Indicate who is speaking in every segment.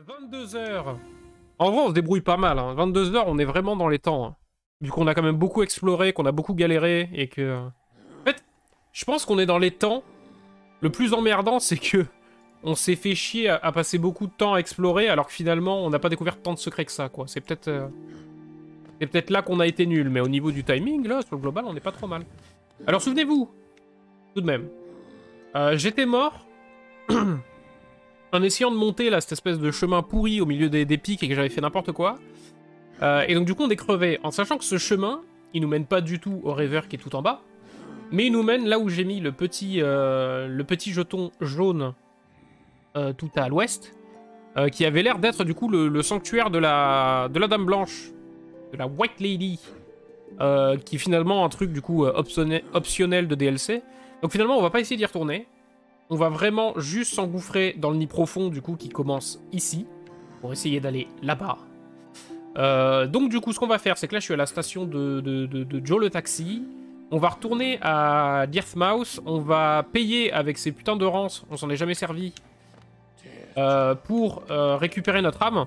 Speaker 1: 22 heures. En vrai, on se débrouille pas mal. Hein. 22 heures, on est vraiment dans les temps. Hein. Vu qu'on a quand même beaucoup exploré, qu'on a beaucoup galéré, et que... En fait, je pense qu'on est dans les temps. Le plus emmerdant, c'est que on s'est fait chier à passer beaucoup de temps à explorer, alors que finalement, on n'a pas découvert tant de secrets que ça, quoi. C'est peut-être là qu'on a été nul, mais au niveau du timing, là, sur le global, on n'est pas trop mal. Alors, souvenez-vous, tout de même, j'étais mort... en essayant de monter là cette espèce de chemin pourri au milieu des pics et que j'avais fait n'importe quoi. Et donc du coup on est crevé, en sachant que ce chemin, il nous mène pas du tout au Rever qui est tout en bas, mais il nous mène là où j'ai mis le petit jeton jaune tout à l'ouest, qui avait l'air d'être du coup le sanctuaire de la Dame Blanche, de la White Lady, qui est finalement un truc du coup optionnel de DLC. Donc finalement on va pas essayer d'y retourner. On va vraiment juste s'engouffrer dans le nid profond, du coup, qui commence ici, pour essayer d'aller là-bas. Donc, du coup, ce qu'on va faire, c'est que là, je suis à la station de Joe le taxi. On va retourner à Dirtmouth. On va payer avec ces putains de rances, on s'en est jamais servi, pour récupérer notre âme.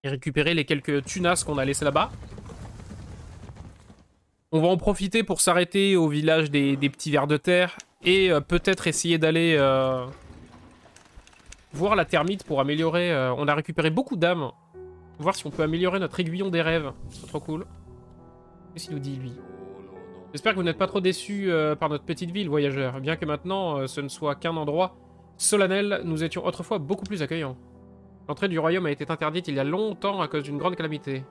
Speaker 1: Et récupérer les quelques tunas qu'on a laissés là-bas. On va en profiter pour s'arrêter au village des petits vers de terre. Et peut-être essayer d'aller voir la termite pour améliorer... on a récupéré beaucoup d'âmes. Voir si on peut améliorer notre aiguillon des rêves. C'est trop cool. Qu'est-ce qu'il nous dit, lui? J'espère que vous n'êtes pas trop déçus par notre petite ville, voyageurs. Bien que maintenant, ce ne soit qu'un endroit solennel, nous étions autrefois beaucoup plus accueillants. L'entrée du royaume a été interdite il y a longtemps à cause d'une grande calamité.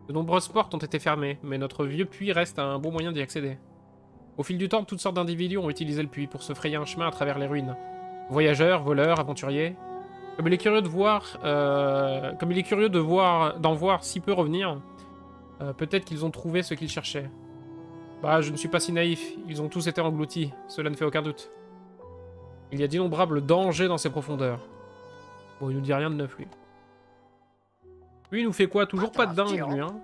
Speaker 1: De nombreuses portes ont été fermées, mais notre vieux puits reste un bon moyen d'y accéder. Au fil du temps, toutes sortes d'individus ont utilisé le puits pour se frayer un chemin à travers les ruines. Voyageurs, voleurs, aventuriers. Comme il est curieux d'en voir si peu revenir, peut-être qu'ils ont trouvé ce qu'ils cherchaient. Bah, je ne suis pas si naïf, ils ont tous été engloutis, cela ne fait aucun doute. Il y a d'innombrables dangers dans ces profondeurs. Bon, il nous dit rien de neuf, lui. Lui, il nous fait quoi? Toujours pas de dingue, lui, hein.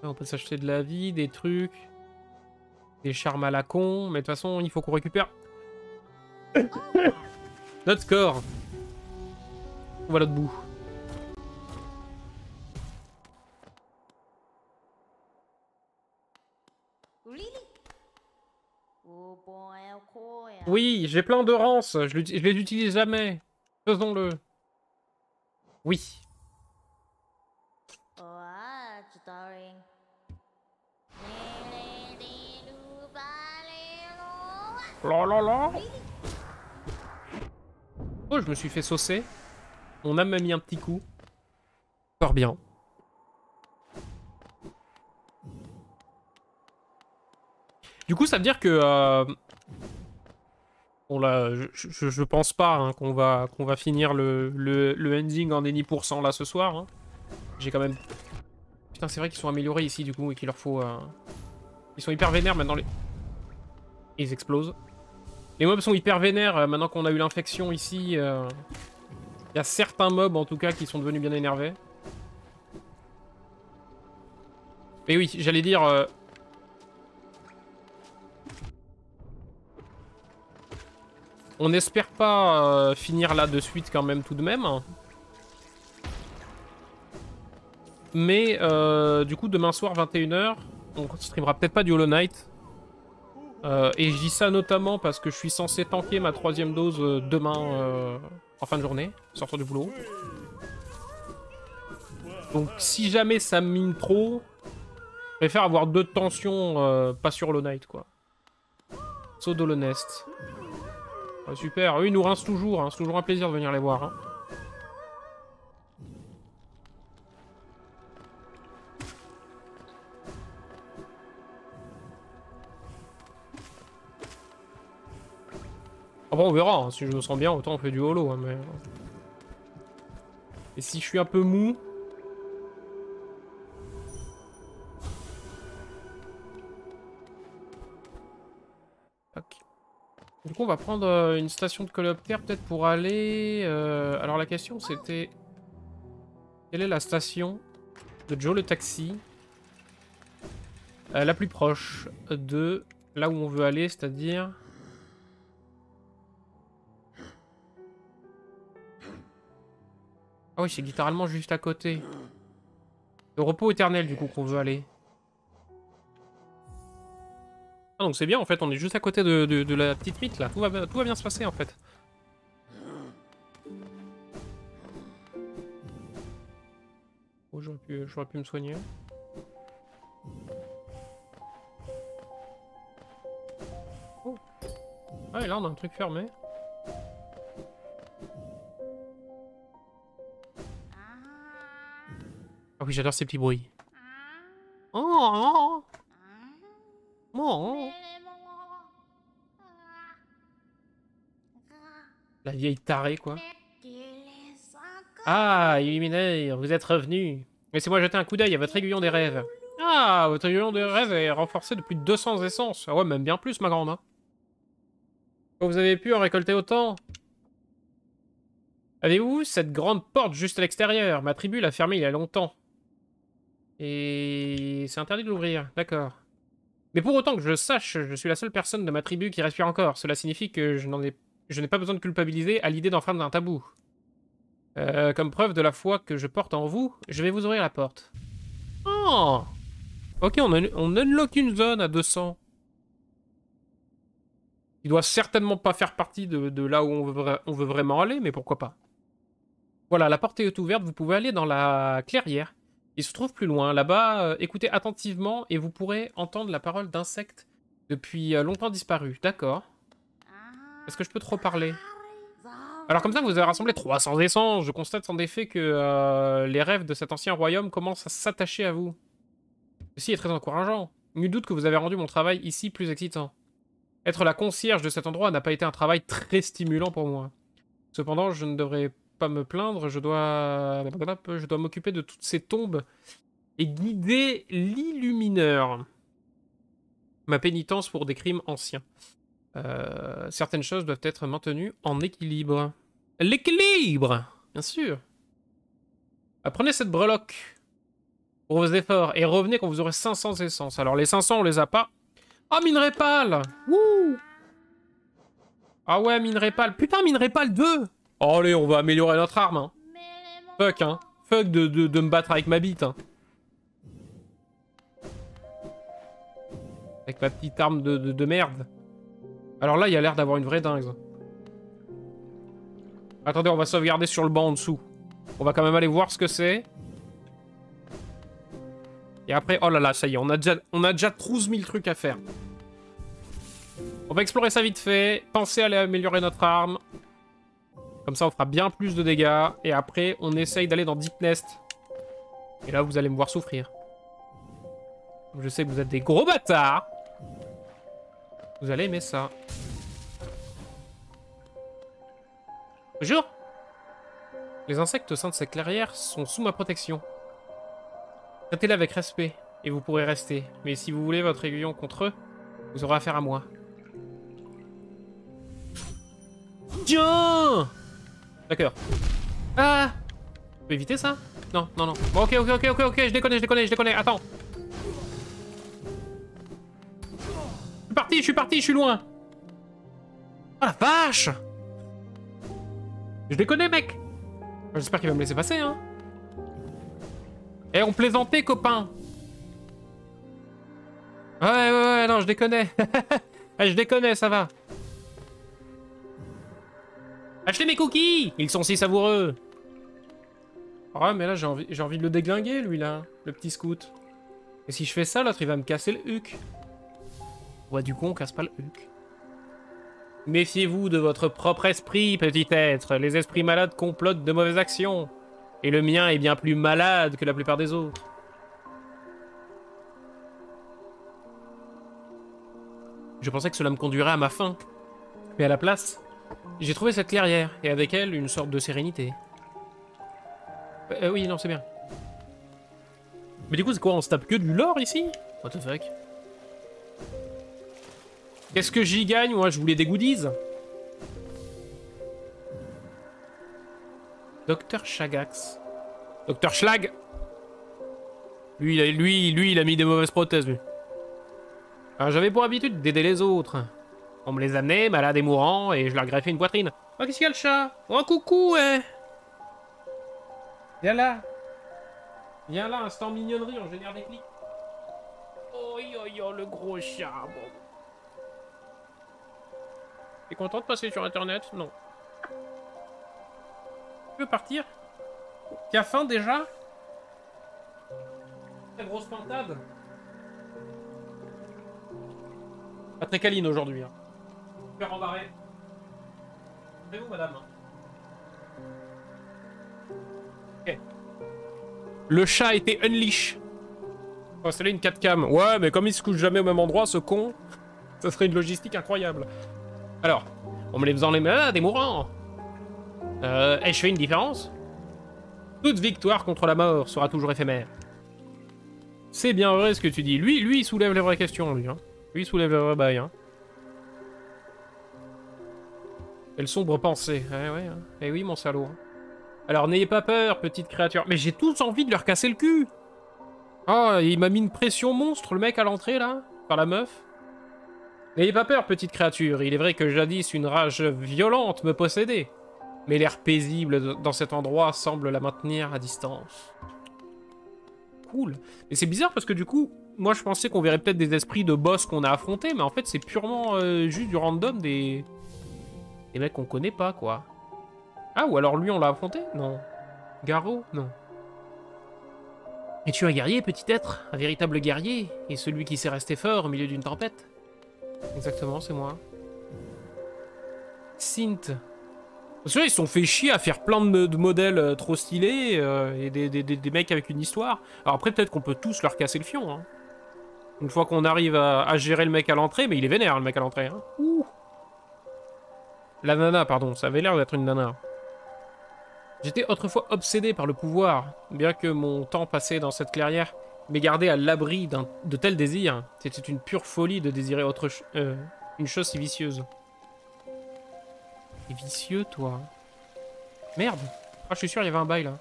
Speaker 1: On peut s'acheter de la vie, des trucs, des charmes à la con, mais de toute façon, il faut qu'on récupère notre score. On va à l'autre bout. Oui, j'ai plein de rances, je les utilise jamais. Faisons-le. Oui. La la la. Oh, je me suis fait saucer. Mon âme m'a mis un petit coup. Fort bien. Du coup, ça veut dire que... bon là, je pense pas hein, qu'on va finir le ending en any % là ce soir. Hein. J'ai quand même... Putain, c'est vrai qu'ils sont améliorés ici du coup et qu'il leur faut... Ils sont hyper vénères maintenant. Ils explosent. Les mobs sont hyper vénères maintenant qu'on a eu l'infection ici. Il y a certains mobs en tout cas qui sont devenus bien énervés. Mais oui, j'allais dire... on n'espère pas finir là de suite quand même tout de même. Mais du coup demain soir 21 h, on streamera peut-être pas du Hollow Knight. Et je dis ça notamment parce que je suis censé tanker ma 3ème dose demain en fin de journée, sortant du boulot. Donc si jamais ça me mine trop, je préfère avoir 2 tensions pas sur Hollow Knight quoi. Saut d'Hollow Nest. Super, eux ils nous rincent toujours, hein. C'est toujours un plaisir de venir les voir. Hein. Après on verra, hein. Si je me sens bien, autant on fait du holo. Hein, mais... Et si je suis un peu mou... Tac. Du coup on va prendre une station de coléoptère peut-être pour aller... Alors la question c'était... Quelle est la station de Joe le taxi la plus proche de là où on veut aller, c'est-à-dire... Ah oui, c'est littéralement juste à côté. Le repos éternel, du coup, qu'on veut aller. Ah, donc c'est bien, en fait, on est juste à côté de la petite mythe, là. Tout va bien se passer, en fait. Oh, j'aurais pu me soigner. Oh. Ah, et là, on a un truc fermé. Ah oui, j'adore ces petits bruits. Oh, oh, oh. La vieille tarée, quoi. Ah, Illuminaire, vous êtes revenu. Laissez-moi jeter un coup d'œil à votre aiguillon des rêves. Ah, votre aiguillon des rêves est renforcé de plus de 200 essences. Ah ouais, même bien plus, ma grande. Hein. Quand vous avez pu en récolter autant? Avez-vous cette grande porte juste à l'extérieur? Ma tribu l'a fermée il y a longtemps. Et c'est interdit de l'ouvrir, d'accord. Mais pour autant que je le sache, je suis la seule personne de ma tribu qui respire encore. Cela signifie que je n'ai pas besoin de culpabiliser à l'idée d'enfreindre un tabou. Comme preuve de la foi que je porte en vous, je vais vous ouvrir la porte. Oh! Ok, on unlock une zone à 200. Il doit certainement pas faire partie de là où on veut vraiment aller, mais pourquoi pas. Voilà, la porte est ouverte, vous pouvez aller dans la clairière. Il se trouve plus loin. Là-bas, écoutez attentivement et vous pourrez entendre la parole d'insectes depuis longtemps disparus. D'accord. Est-ce que je peux trop parler? Alors comme ça, vous avez rassemblé 300 essences. Je constate en effet que les rêves de cet ancien royaume commencent à s'attacher à vous. Ceci est très encourageant. Nul doute que vous avez rendu mon travail ici plus excitant. Être la concierge de cet endroit n'a pas été un travail très stimulant pour moi. Cependant, je ne devrais pas me plaindre, je dois m'occuper de toutes ces tombes et guider l'illumineur. Ma pénitence pour des crimes anciens. Certaines choses doivent être maintenues en équilibre. L'équilibre! Bien sûr. Prenez cette breloque pour vos efforts et revenez quand vous aurez 500 essences. Alors les 500, on les a pas. Ah, minerai pâle! Wouh! Ah ouais, minerai pâle. Putain, minerai pâle 2! Oh, allez, on va améliorer notre arme. Hein. Fuck, hein. Fuck de me battre avec ma bite. Hein. Avec ma petite arme de merde. Alors là, il y a l'air d'avoir une vraie dingue. Attendez, on va sauvegarder sur le banc en dessous. On va quand même aller voir ce que c'est. Et après, oh là là, ça y est, on a déjà 12 000 trucs à faire. On va explorer ça vite fait. Pensez à aller améliorer notre arme. Comme ça, on fera bien plus de dégâts. Et après, on essaye d'aller dans Deep Nest. Et là, vous allez me voir souffrir. Je sais que vous êtes des gros bâtards. Vous allez aimer ça. Bonjour. Les insectes au sein de cette clairière sont sous ma protection. Traitez-les avec respect, et vous pourrez rester. Mais si vous voulez votre aiguillon contre eux, vous aurez affaire à moi. Tiens! D'accord. Ah! Je peux éviter ça? Non, non, non. Bon, ok, je déconne, attends. Je suis parti, je suis loin. Oh la vache! Je déconne, mec! J'espère qu'il va me laisser passer, hein. Eh, on plaisantait, copain! Ouais, non, je déconne. Je déconne, ça va. Achetez mes cookies! Ils sont si savoureux! Ouais, mais là, j'ai envie de le déglinguer, lui, là. Le petit scout. Et si je fais ça, l'autre, il va me casser le huc. Ouais, du coup, on casse pas le huc. Méfiez-vous de votre propre esprit, petit être. Les esprits malades complotent de mauvaises actions. Et le mien est bien plus malade que la plupart des autres. Je pensais que cela me conduirait à ma fin. Mais à la place, j'ai trouvé cette clairière, et avec elle, une sorte de sérénité. Oui, non, c'est bien. Mais du coup, c'est quoi, on se tape que du lore, ici? What the fuck? Qu'est-ce que j'y gagne? Moi, je voulais des goodies. Docteur Chagax. Docteur Schlag. Lui, il a mis des mauvaises prothèses, lui. Alors, j'avais pour habitude d'aider les autres. On me les amenait, malades et mourants, et je leur greffais une poitrine. Oh, qu'est-ce qu'il y a, le chat? Oh, coucou, ouais. Viens là. Viens là, instant mignonnerie, on génère des clics. Oh, le gros chat. Bon. T'es content de passer sur internet? Non. Tu veux partir? Tu as faim déjà? Très grosse pintade. Pas très câline aujourd'hui. Hein. Super embarré. C'est vous, madame. Ok. Le chat a été unleash. Faut installer une 4cam. Ouais, mais comme il se couche jamais au même endroit, ce con, ça serait une logistique incroyable. Alors, on me les faisant les malades, des mourants. Ai-je fait une différence? Toute victoire contre la mort sera toujours éphémère. C'est bien vrai ce que tu dis. Lui, il soulève les vraies questions, lui. Hein. Lui, il soulève les vrais bails. Hein. Quelle sombre pensée. Ouais. Hein. Eh oui, mon salaud. Hein. Alors, n'ayez pas peur, petite créature. Mais j'ai tous envie de leur casser le cul. Oh, il m'a mis une pression monstre, le mec, à l'entrée, là. Par la meuf. N'ayez pas peur, petite créature. Il est vrai que jadis, une rage violente me possédait. Mais l'air paisible dans cet endroit semble la maintenir à distance. Cool. Mais c'est bizarre parce que du coup, moi je pensais qu'on verrait peut-être des esprits de boss qu'on a affrontés, mais en fait c'est purement juste du random des mecs qu'on connaît pas, quoi. Ah, ou alors lui on l'a affronté? Non. Garo? Non. Es-tu un guerrier, petit être? Un véritable guerrier? Et celui qui s'est resté fort au milieu d'une tempête? Exactement, c'est moi. Synth. Parce que là, ils se sont fait chier à faire plein de modèles trop stylés et des mecs avec une histoire. Alors après, peut-être qu'on peut tous leur casser le fion. Hein. Une fois qu'on arrive à gérer le mec à l'entrée, mais il est vénère, le mec à l'entrée. Hein. Ouh. La nana, pardon, ça avait l'air d'être une nana. J'étais autrefois obsédé par le pouvoir, bien que mon temps passé dans cette clairière m'ait gardé à l'abri de tels désirs. C'était une pure folie de désirer une chose si vicieuse. T'es vicieux, toi. Merde. Ah, je suis sûr, il y avait un bail, là.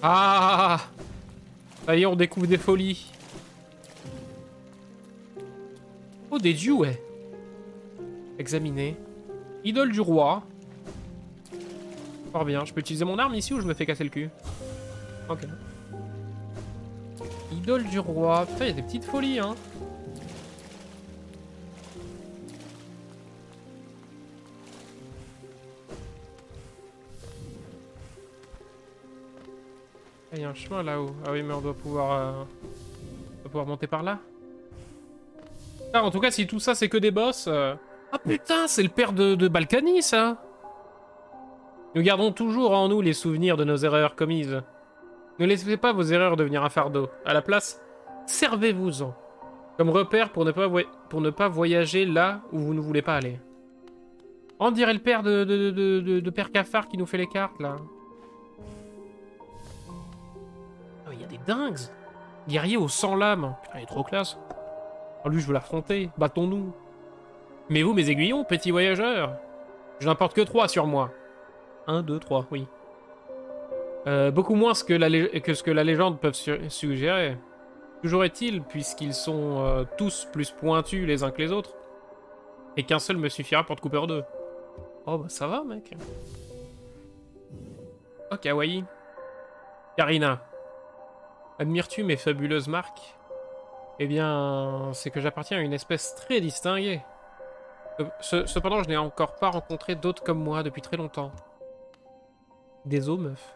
Speaker 1: Ah! Ça y est, on découvre des folies. Oh, des dieux, ouais. Examiner. Idole du roi. Fort bien. Je peux utiliser mon arme ici ou je me fais casser le cul? Ok. Idole du roi. Putain, il y a des petites folies, hein. Il y a un chemin là-haut. Ah oui, mais on doit pouvoir monter par là. Ah, en tout cas, si tout ça, c'est que des boss... Ah putain, c'est le père de Balkany, ça. Nous gardons toujours en nous les souvenirs de nos erreurs commises. Ne laissez pas vos erreurs devenir un fardeau. À la place, servez-vous-en. Comme repère pour ne pas voyager là où vous ne voulez pas aller. On dirait le père de Père Cafard qui nous fait les cartes, là. Oh, il y a des dingues. Guerrier aux 100 lames. Putain, il est trop classe. Oh, lui, je veux l'affronter. Battons-nous. Mais vous, mes aiguillons, petits voyageurs. Je n'importe que 3 sur moi. 1, 2, 3, oui. Beaucoup moins que ce que la légende peut suggérer. Toujours est-il, puisqu'ils sont tous plus pointus les uns que les autres, et qu'un seul me suffira pour te couper en deux. Oh bah ça va, mec. Oh, kawaii. Karina. Admires-tu mes fabuleuses marques? Eh bien, c'est que j'appartiens à une espèce très distinguée. Cependant, je n'ai encore pas rencontré d'autres comme moi depuis très longtemps. Des os, meuf.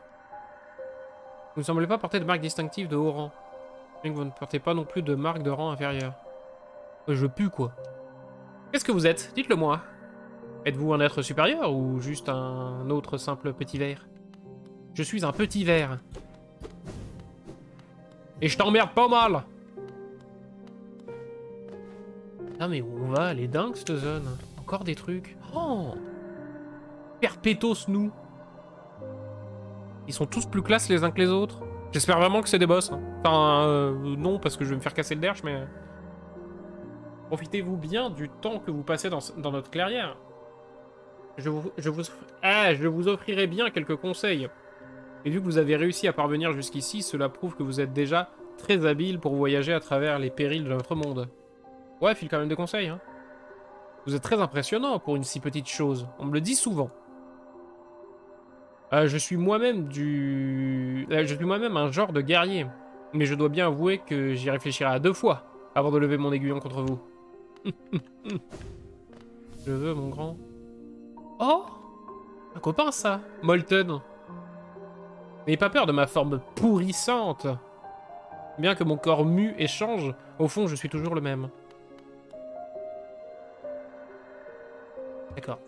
Speaker 1: Vous ne semblez pas porter de marque distinctive de haut rang. Bien que vous ne portez pas non plus de marque de rang inférieur. Je pue, quoi. Qu'est-ce que vous êtes? Dites-le moi. Êtes-vous un être supérieur ou juste un autre simple petit ver? Je suis un petit ver. Et je t'emmerde pas mal. Ah mais où on va? Elle est dingue cette zone. Encore des trucs. Oh! Perpétos nous. Ils sont tous plus classes les uns que les autres. J'espère vraiment que c'est des boss. Hein. Enfin, non, parce que je vais me faire casser le derche, mais... Profitez-vous bien du temps que vous passez dans notre clairière. Je vous offrirai bien quelques conseils. Et vu que vous avez réussi à parvenir jusqu'ici, cela prouve que vous êtes déjà très habile pour voyager à travers les périls de notre monde. Ouais, file quand même des conseils, hein. Vous êtes très impressionnant pour une si petite chose. On me le dit souvent. Je suis moi-même je suis moi-même un genre de guerrier. Mais je dois bien avouer que j'y réfléchirai à 2 fois avant de lever mon aiguillon contre vous. Je veux, mon grand. Oh! Un copain, ça! Molten. N'ayez pas peur de ma forme pourrissante. Bien que mon corps mue et change, au fond, je suis toujours le même. D'accord.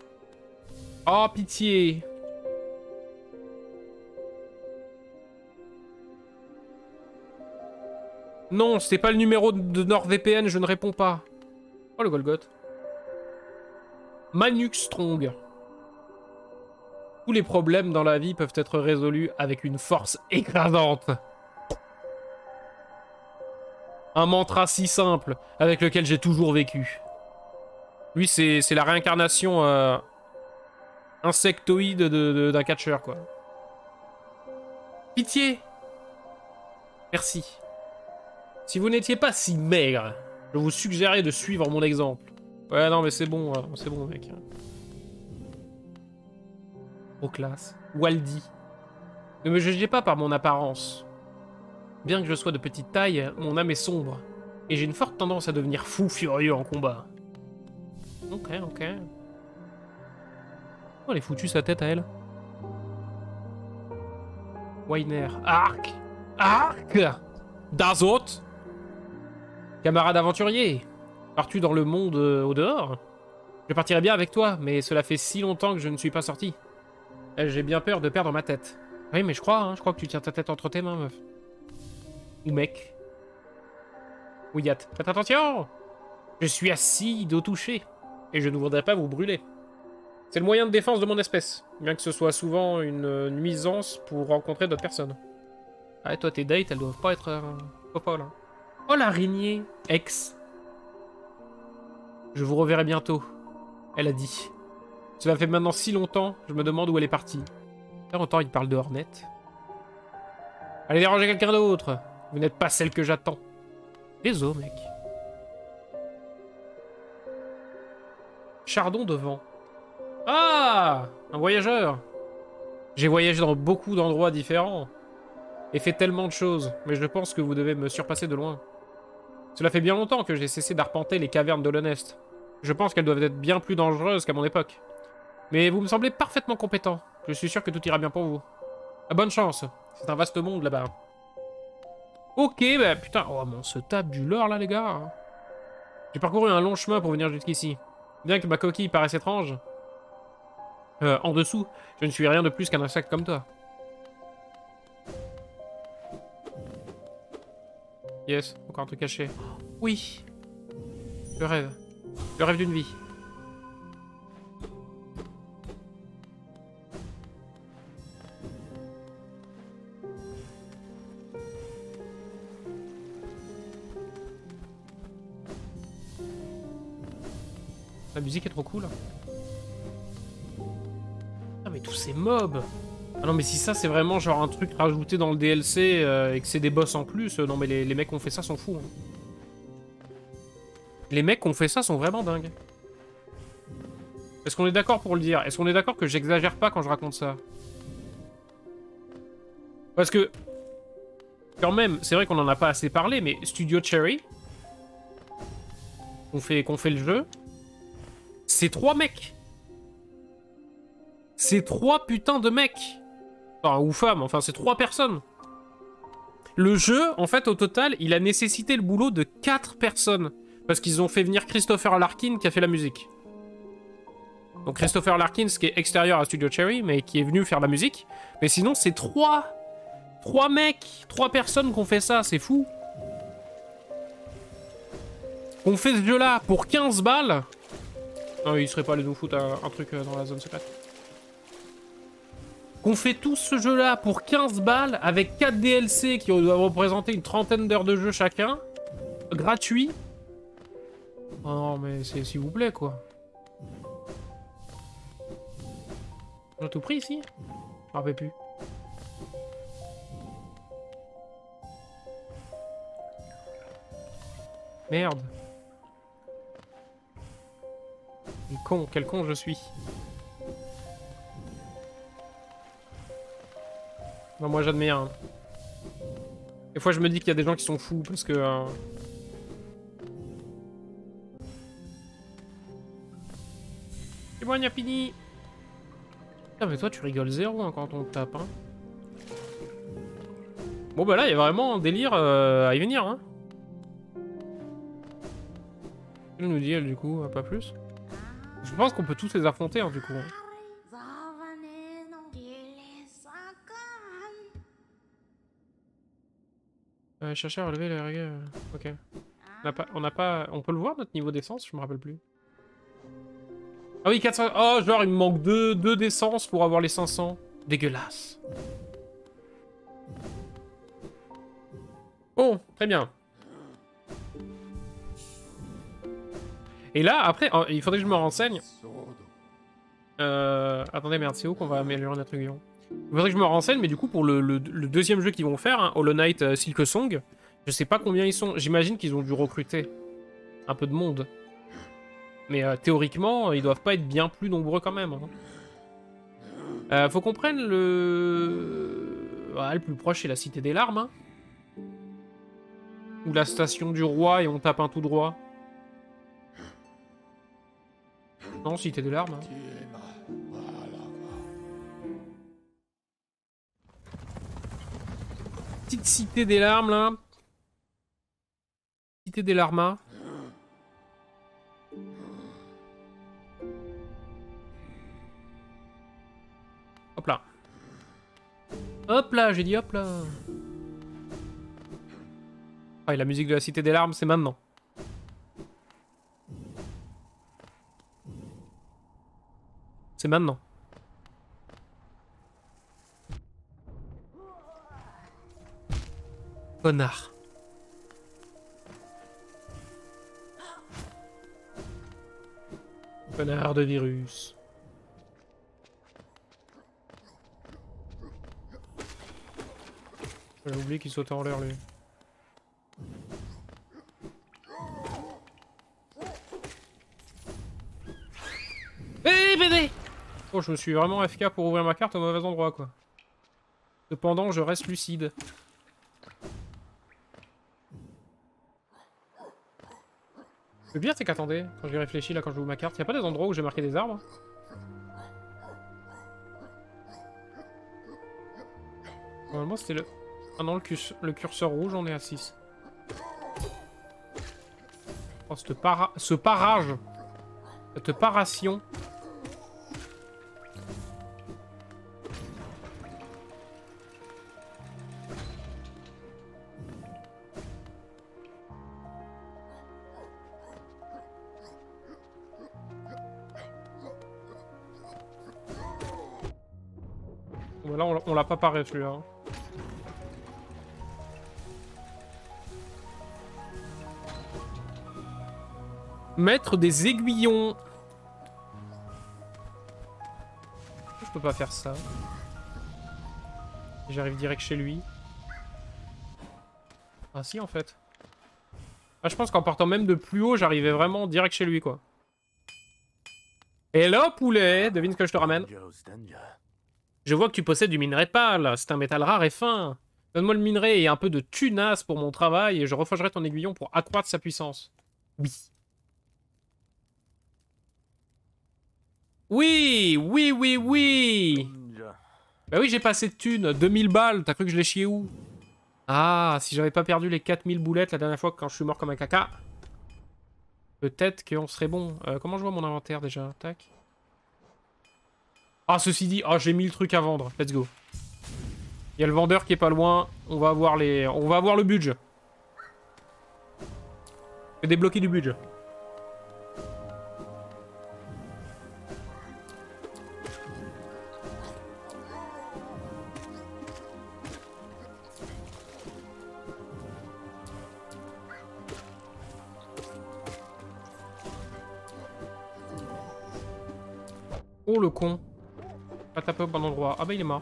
Speaker 1: Oh, pitié! Non, c'est pas le numéro de NordVPN, je ne réponds pas. Oh, le Golgoth. Manux Strong. Tous les problèmes dans la vie peuvent être résolus avec une force écrasante. Un mantra si simple, avec lequel j'ai toujours vécu. Lui, c'est la réincarnation insectoïde d'un catcheur, quoi. Pitié! Merci. Si vous n'étiez pas si maigre, je vous suggérais de suivre mon exemple. Ouais, non, mais c'est bon, mec. Trop classe. Waldi. Ne me jugez pas par mon apparence. Bien que je sois de petite taille, mon âme est sombre. Et j'ai une forte tendance à devenir fou furieux en combat. Ok, ok. Oh, elle est foutue sa tête à elle. Weiner. Arc! Arc! Dazot! Camarade aventurier! Pars-tu dans le monde au dehors? Je partirais bien avec toi, mais cela fait si longtemps que je ne suis pas sorti. J'ai bien peur de perdre ma tête. Oui, mais je crois que tu tiens ta tête entre tes mains, meuf. Ou mec. Ou Yat. Faites attention! Je suis acide au toucher, et je ne voudrais pas vous brûler. C'est le moyen de défense de mon espèce, bien que ce soit souvent une nuisance pour rencontrer d'autres personnes. Ah, toi, tes dates, elles doivent pas être folles, hein. Oh, l'araignée ex. Je vous reverrai bientôt, elle a dit. Cela fait maintenant si longtemps, je me demande où elle est partie. Là, longtemps, il parle de Hornet. Allez déranger quelqu'un d'autre. Vous n'êtes pas celle que j'attends. Désolé, mec. Chardon devant. Ah! Un voyageur. J'ai voyagé dans beaucoup d'endroits différents. Et fait tellement de choses, mais je pense que vous devez me surpasser de loin. Cela fait bien longtemps que j'ai cessé d'arpenter les cavernes de l'Honest. Je pense qu'elles doivent être bien plus dangereuses qu'à mon époque. Mais vous me semblez parfaitement compétent. Je suis sûr que tout ira bien pour vous. Ah, bonne chance. C'est un vaste monde là-bas. Ok, bah putain. Oh, mais on se tape du lore là, les gars. J'ai parcouru un long chemin pour venir jusqu'ici. Bien que ma coquille paraisse étrange. En dessous, je ne suis rien de plus qu'un insecte comme toi. Yes, encore un truc caché. Oui. Le rêve. Le rêve d'une vie. La musique est trop cool. Ah mais tous ces mobs. Ah non mais si ça c'est vraiment genre un truc rajouté dans le DLC et que c'est des boss en plus, non mais les mecs qui ont fait ça sont fous. Hein. Les mecs qui ont fait ça sont vraiment dingues. Est-ce qu'on est d'accord pour le dire? Est-ce qu'on est d'accord que j'exagère pas quand je raconte ça? Parce que, quand même, c'est vrai qu'on en a pas assez parlé, mais Studio Cherry, qu'on fait le jeu, c'est 3 mecs. C'est 3 putains de mecs. Enfin, ou femmes, enfin, c'est 3 personnes. Le jeu, en fait, au total, il a nécessité le boulot de 4 personnes. Parce qu'ils ont fait venir Christopher Larkin qui a fait la musique. Donc Christopher Larkin, ce qui est extérieur à Studio Cherry, mais qui est venu faire la musique. Mais sinon, c'est 3 mecs, 3 personnes qui ont fait ça, c'est fou. On fait ce jeu-là pour 15 balles. Non, il serait pas allé nous foutre un truc dans la zone secrète. Qu'on fait tout ce jeu-là pour 15 balles, avec 4 DLC qui doivent représenter une trentaine d'heures de jeu chacun. Gratuit. Oh non, mais c'est s'il vous plaît, quoi. J'ai tout pris ici? Je me rappelle plus. Merde. Quel con je suis. Non, moi j'admire. Hein. Des fois je me dis qu'il y a des gens qui sont fous parce que... C'est bon, Niapini. Ah mais toi tu rigoles zéro hein, quand on te tape. Hein. Bon bah là il y a vraiment un délire à y venir. Hein. Elle nous dit elle du coup, pas plus. Je pense qu'on peut tous les affronter hein, du coup. Hein. Chercher à relever les règles. Ok. On n'a pas... On peut le voir notre niveau d'essence? Je me rappelle plus. Ah oui, 400... Oh, genre il me manque 2 d'essence pour avoir les 500. Dégueulasse. Bon, très bien. Et là, après, il faudrait que je me renseigne. Attendez, merde, c'est où qu'on va améliorer notre aiguillon? Il faudrait que je me renseigne, mais du coup, pour le deuxième jeu qu'ils vont faire, hein, Hollow Knight Silksong, je sais pas combien ils sont. J'imagine qu'ils ont dû recruter un peu de monde. Mais théoriquement, ils doivent pas être bien plus nombreux quand même. Hein. Faut qu'on prenne le... le plus proche, c'est la Cité des Larmes. Hein. Ou la station du roi et on tape un tout droit. Non, Cité des Larmes. Hein. Petite Cité des Larmes, là. Cité des Larmes. Hop là. Hop là, j'ai dit hop là. Ah, et la musique de la Cité des Larmes, c'est maintenant. C'est maintenant. Connard. Connard de virus. J'ai oublié qu'il sautait en l'air, lui. Hé, BD! Oh, je me suis vraiment AFK pour ouvrir ma carte au mauvais endroit, quoi. Cependant, je reste lucide. Le pire, c'est qu'attendez, quand j'y réfléchis, là, quand je ouvre ma carte, y'a pas des endroits où j'ai marqué des arbres? Normalement, c'était le... Ah non, le curseur rouge, on est à 6. Oh, ce parage. Cette paration. Bon, là, on l'a pas paré, celui-là. Hein. Mettre des aiguillons. Je peux pas faire ça. J'arrive direct chez lui. Ah si, en fait. Ah, je pense qu'en partant même de plus haut, j'arrivais vraiment direct chez lui, quoi. Hello, poulet! Devine ce que je te ramène. Je vois que tu possèdes du minerai pâle. C'est un métal rare et fin. Donne-moi le minerai et un peu de tunasse pour mon travail et je reforgerai ton aiguillon pour accroître sa puissance. Oui. Oui, oui, oui, oui. Bah oui, j'ai pas assez de thunes. 2000 balles, t'as cru que je l'ai chié où? Ah, si j'avais pas perdu les 4000 boulettes la dernière fois quand je suis mort comme un caca. Peut-être qu'on serait bon. Comment je vois mon inventaire déjà? Tac. Ah, ceci dit, oh, j'ai 1000 trucs à vendre. Let's go. Il y a le vendeur qui est pas loin. On va avoir le budget. Je vais débloquer du budget. Oh le con. Pas taper au bon endroit. Ah bah il est mort.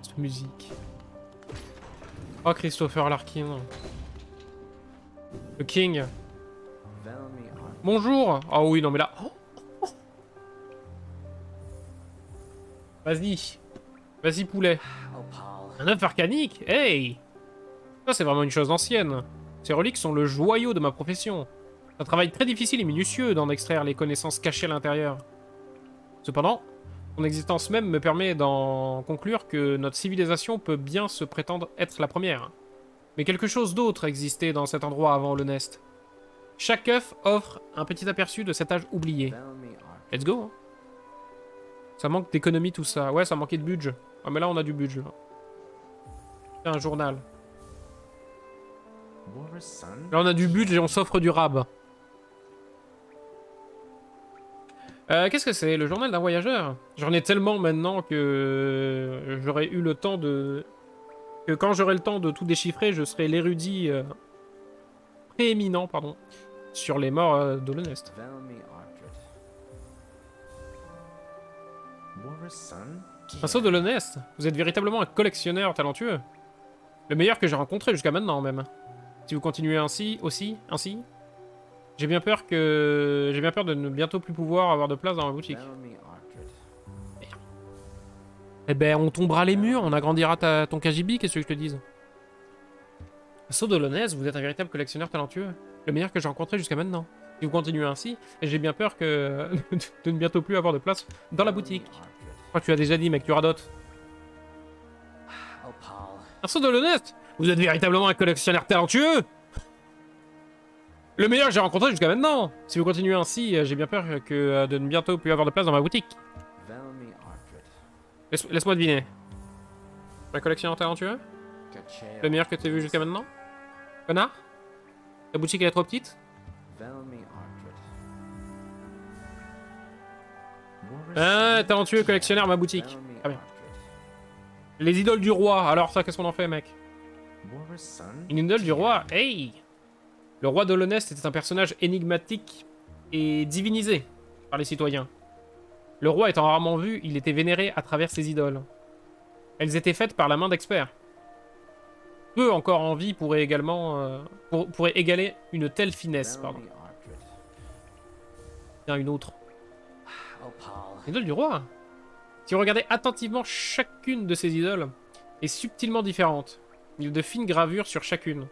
Speaker 1: Cette musique. Oh Christopher Larkin. Le King. Bonjour. Ah oui, non mais là... Oh, vas-y. Vas-y, poulet. Un œuf arcanique? Hey! Ça, c'est vraiment une chose ancienne. Ces reliques sont le joyau de ma profession. C'est un travail très difficile et minutieux d'en extraire les connaissances cachées à l'intérieur. Cependant, son existence même me permet d'en conclure que notre civilisation peut bien se prétendre être la première. Mais quelque chose d'autre existait dans cet endroit avant le Nest. Chaque œuf offre un petit aperçu de cet âge oublié. Let's go, hein. Ça manque d'économie tout ça. Ouais, ça manquait de budget. Ah mais là on a du budget. C'est un journal. Là on a du budget et on s'offre du rab. Qu'est-ce que c'est? Le journal d'un voyageur? J'en ai tellement maintenant que j'aurais eu le temps de... Que quand j'aurai le temps de tout déchiffrer, je serai l'érudit prééminent, pardon, sur les morts d'Olonest. Prince d'Olonest, vous êtes véritablement un collectionneur talentueux. Le meilleur que j'ai rencontré jusqu'à maintenant même. Si vous continuez ainsi, j'ai bien peur de ne bientôt plus pouvoir avoir de place dans ma boutique. Eh ben, on tombera les murs, on agrandira ton KGB, qu'est-ce que je te dise? Prince d'Olonest, vous êtes un véritable collectionneur talentueux. Le meilleur que j'ai rencontré jusqu'à maintenant. Si vous continuez ainsi, j'ai bien peur de ne bientôt plus avoir de place dans la boutique. Je crois que tu as déjà dit, mec, tu radotes. Prince d'Olonest, vous êtes véritablement un collectionneur talentueux. Le meilleur que j'ai rencontré jusqu'à maintenant. Si vous continuez ainsi, j'ai bien peur de ne bientôt plus avoir de place dans ma boutique. Laisse-moi deviner. Un collectionneur talentueux? Le meilleur que tu as vu jusqu'à maintenant? Connard? La boutique elle est trop petite? Ah, talentueux collectionneur, ma boutique. Très bien. Les idoles du roi. Alors ça, qu'est-ce qu'on en fait, mec? Une idole du roi? Hey! Le roi d'Olonest était un personnage énigmatique et divinisé par les citoyens. Le roi étant rarement vu, il était vénéré à travers ses idoles. Elles étaient faites par la main d'experts. Peu encore en vie pourraient égaler une telle finesse. Pardon. Tiens, une autre. L'idole du roi. Si vous regardez attentivement chacune de ces idoles, est subtilement différente. Il y a de fines gravures sur chacune.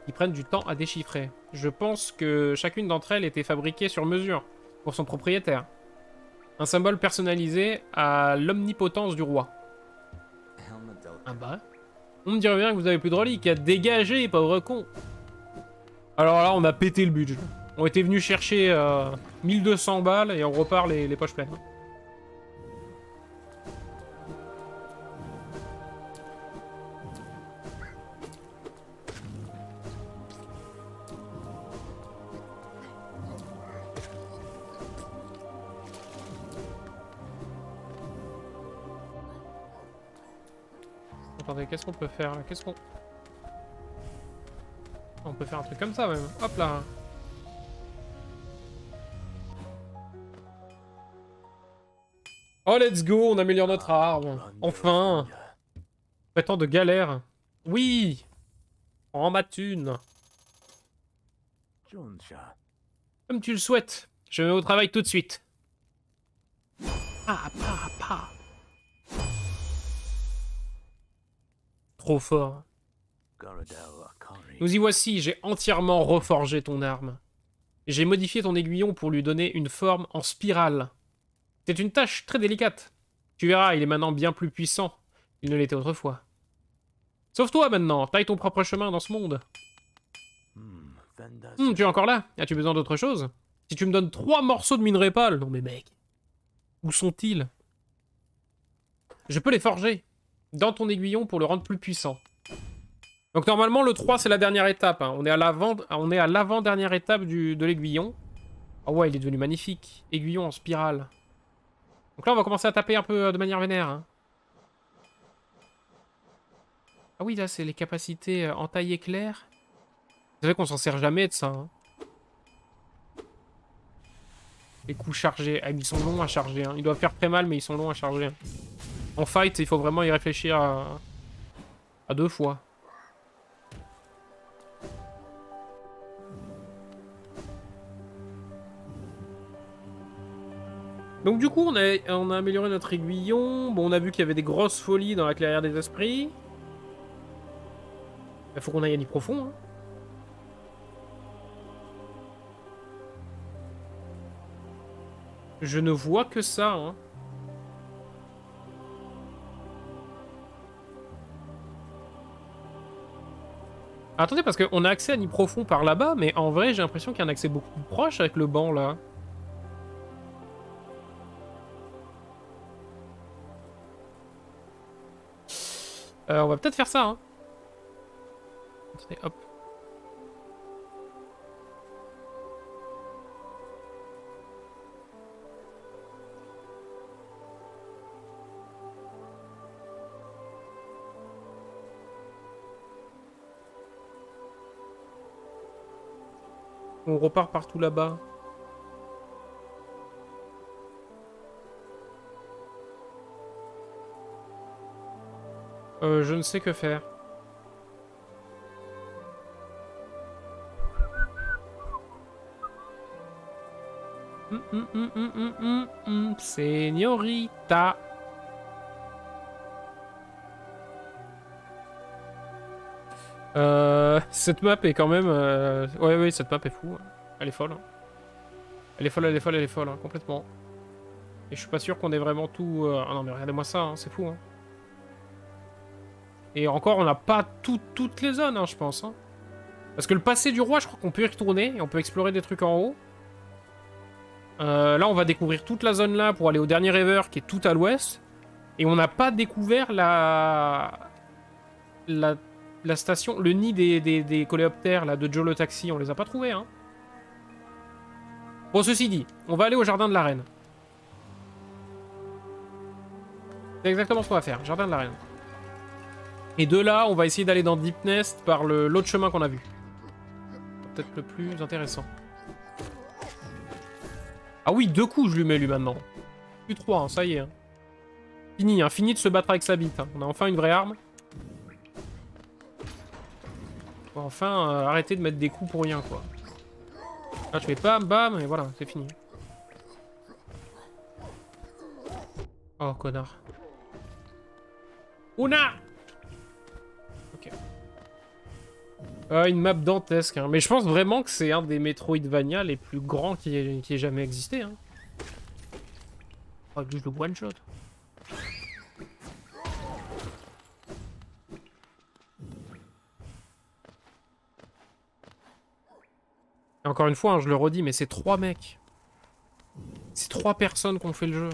Speaker 1: Ils prennent du temps à déchiffrer. Je pense que chacune d'entre elles était fabriquée sur mesure pour son propriétaire. Un symbole personnalisé à l'omnipotence du roi. Ah bah. On me dirait bien que vous avez plus de reliques. Dégagez, pauvre con. Alors là, on a pété le budget. On était venus chercher 1200 balles et on repart les poches pleines. Attendez, qu'est-ce qu'on peut faire là? On peut faire un truc comme ça même. Hop là. Oh, let's go, on améliore notre arme. Enfin. Après tant de galères. Oui. En ma thune. Comme tu le souhaites. Je vais au travail tout de suite. Trop fort. Nous y voici, j'ai entièrement reforgé ton arme. J'ai modifié ton aiguillon pour lui donner une forme en spirale. C'est une tâche très délicate. Tu verras, il est maintenant bien plus puissant. Il ne l'était autrefois. Sauve-toi maintenant, taille ton propre chemin dans ce monde. Tu es encore là? As-tu besoin d'autre chose? Si tu me donnes 3 morceaux de minerai pâle... Non mais mec, où sont-ils? Je peux les forger dans ton aiguillon pour le rendre plus puissant. Donc normalement le 3 c'est la dernière étape. Hein. On est à l'avant-dernière étape de l'aiguillon. Ah ouais, il est devenu magnifique. Aiguillon en spirale. Donc là on va commencer à taper un peu de manière vénère. Hein. Ah oui, là c'est les capacités en taille éclair. C'est vrai qu'on s'en sert jamais de ça. Hein. Les coups chargés. Ah, ils sont longs à charger. Hein. Ils doivent faire très mal mais ils sont longs à charger. Hein. En fight, il faut vraiment y réfléchir à 2 fois. Donc du coup, on a amélioré notre aiguillon. Bon, on a vu qu'il y avait des grosses folies dans la clairière des esprits. Il faut qu'on aille à Nid profond. Hein. Je ne vois que ça. Hein. Attendez, parce qu'on a accès à Nid profond par là-bas, mais en vrai, j'ai l'impression qu'il y a un accès beaucoup plus proche avec le banc, là. On va peut-être faire ça, hein. Attendez, hop. On repart partout là-bas. Je ne sais que faire. Señorita. Cette map est quand même... Ouais, ouais, cette map est fou. Elle est folle. Hein. Elle est folle, elle est folle, elle est folle, hein, complètement. Et je suis pas sûr qu'on ait vraiment tout... Ah non, mais regardez-moi ça, hein, c'est fou. Hein. Et encore, on n'a pas toutes les zones, hein, je pense. Hein. Parce que le passé du roi, je crois qu'on peut y retourner et on peut explorer des trucs en haut. Là, on va découvrir toute la zone là pour aller au dernier rêveur qui est tout à l'ouest. Et on n'a pas découvert la station, le nid des coléoptères là, de Joe le taxi. On les a pas trouvés. Hein. Bon, ceci dit, on va aller au jardin de la reine. C'est exactement ce qu'on va faire, jardin de la reine. Et de là, on va essayer d'aller dans Deep Nest par l'autre chemin qu'on a vu. Peut-être le plus intéressant. Ah oui, 2 coups je lui mets lui maintenant. Plus 3, hein, ça y est. Hein. Fini, hein, fini de se battre avec sa bite. Hein. On a enfin une vraie arme. On va enfin arrêter de mettre des coups pour rien, quoi. Là, je fais bam, bam, et voilà, c'est fini. Oh, connard. Ouna! Ok. Une map dantesque, hein. Mais je pense vraiment que c'est un des Metroidvania les plus grands qui ait jamais existé. Hein. Oh, juste le one shot. Et encore une fois, hein, je le redis, mais c'est 3 mecs. C'est 3 personnes qui ont fait le jeu.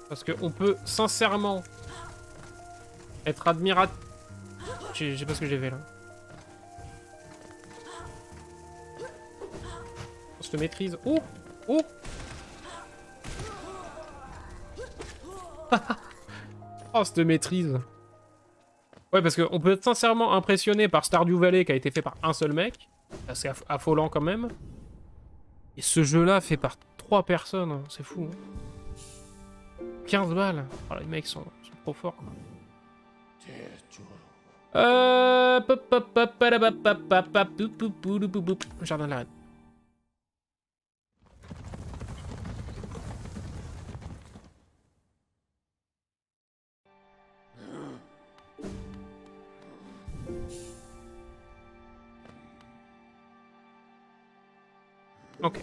Speaker 1: Parce qu'on peut sincèrement être admiratif. Je sais pas ce que j'ai fait là. On se maîtrise. Oh! Oh! Oh, cette maîtrise. Ouais, parce qu'on peut être sincèrement impressionné par Stardew Valley qui a été fait par un seul mec. C'est affolant quand même. Et ce jeu-là fait par 3 personnes. Hein. C'est fou. Hein. 15 balles. Oh, les mecs sont trop forts. Quoi. Jardin de la reine. Ok.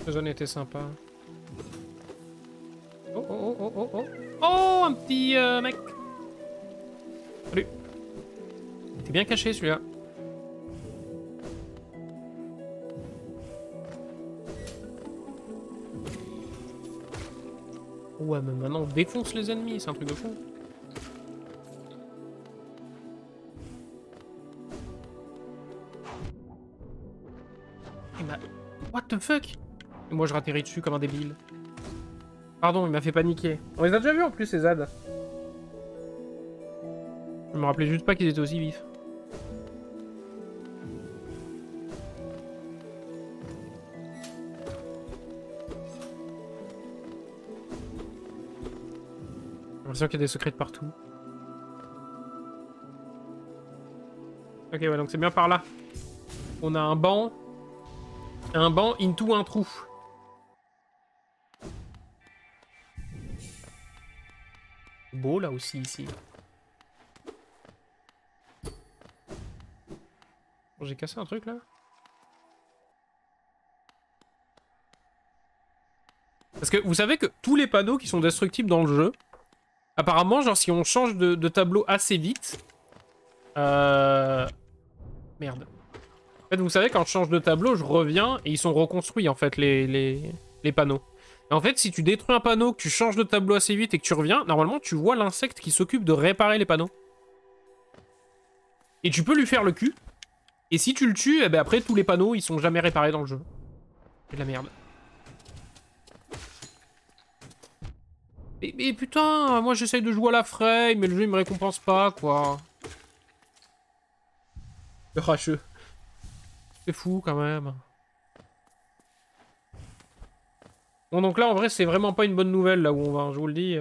Speaker 1: La zone était sympa. Oh, oh, oh, oh, oh. Oh, un petit mec. Salut. T'es bien caché, celui-là. Ouais, mais maintenant, on défonce les ennemis. C'est un truc de fou. What the fuck? Et moi je ratterris dessus comme un débile. Pardon, il m'a fait paniquer. On les a déjà vus en plus ces ZAD. Je me rappelais juste pas qu'ils étaient aussi vifs. J'ai l'impression qu'il y a des secrets de partout. Ok, ouais, donc c'est bien par là. On a un banc. Un banc into un trou. Beau là aussi ici. Bon, j'ai cassé un truc là. Parce que vous savez que tous les panneaux qui sont destructibles dans le jeu, apparemment, genre si on change de tableau assez vite... Merde. En fait, vous savez, quand je change de tableau, je reviens et ils sont reconstruits, en fait, les panneaux. Et en fait, si tu détruis un panneau, que tu changes de tableau assez vite et que tu reviens, normalement, tu vois l'insecte qui s'occupe de réparer les panneaux. Et tu peux lui faire le cul. Et si tu le tues, eh ben après, tous les panneaux, ils sont jamais réparés dans le jeu. C'est de la merde. Mais putain, moi j'essaye de jouer à la frame, mais le jeu il me récompense pas, quoi. Le racheux. C'est fou quand même. Bon, donc là en vrai, c'est vraiment pas une bonne nouvelle là où on va, hein, je vous le dis.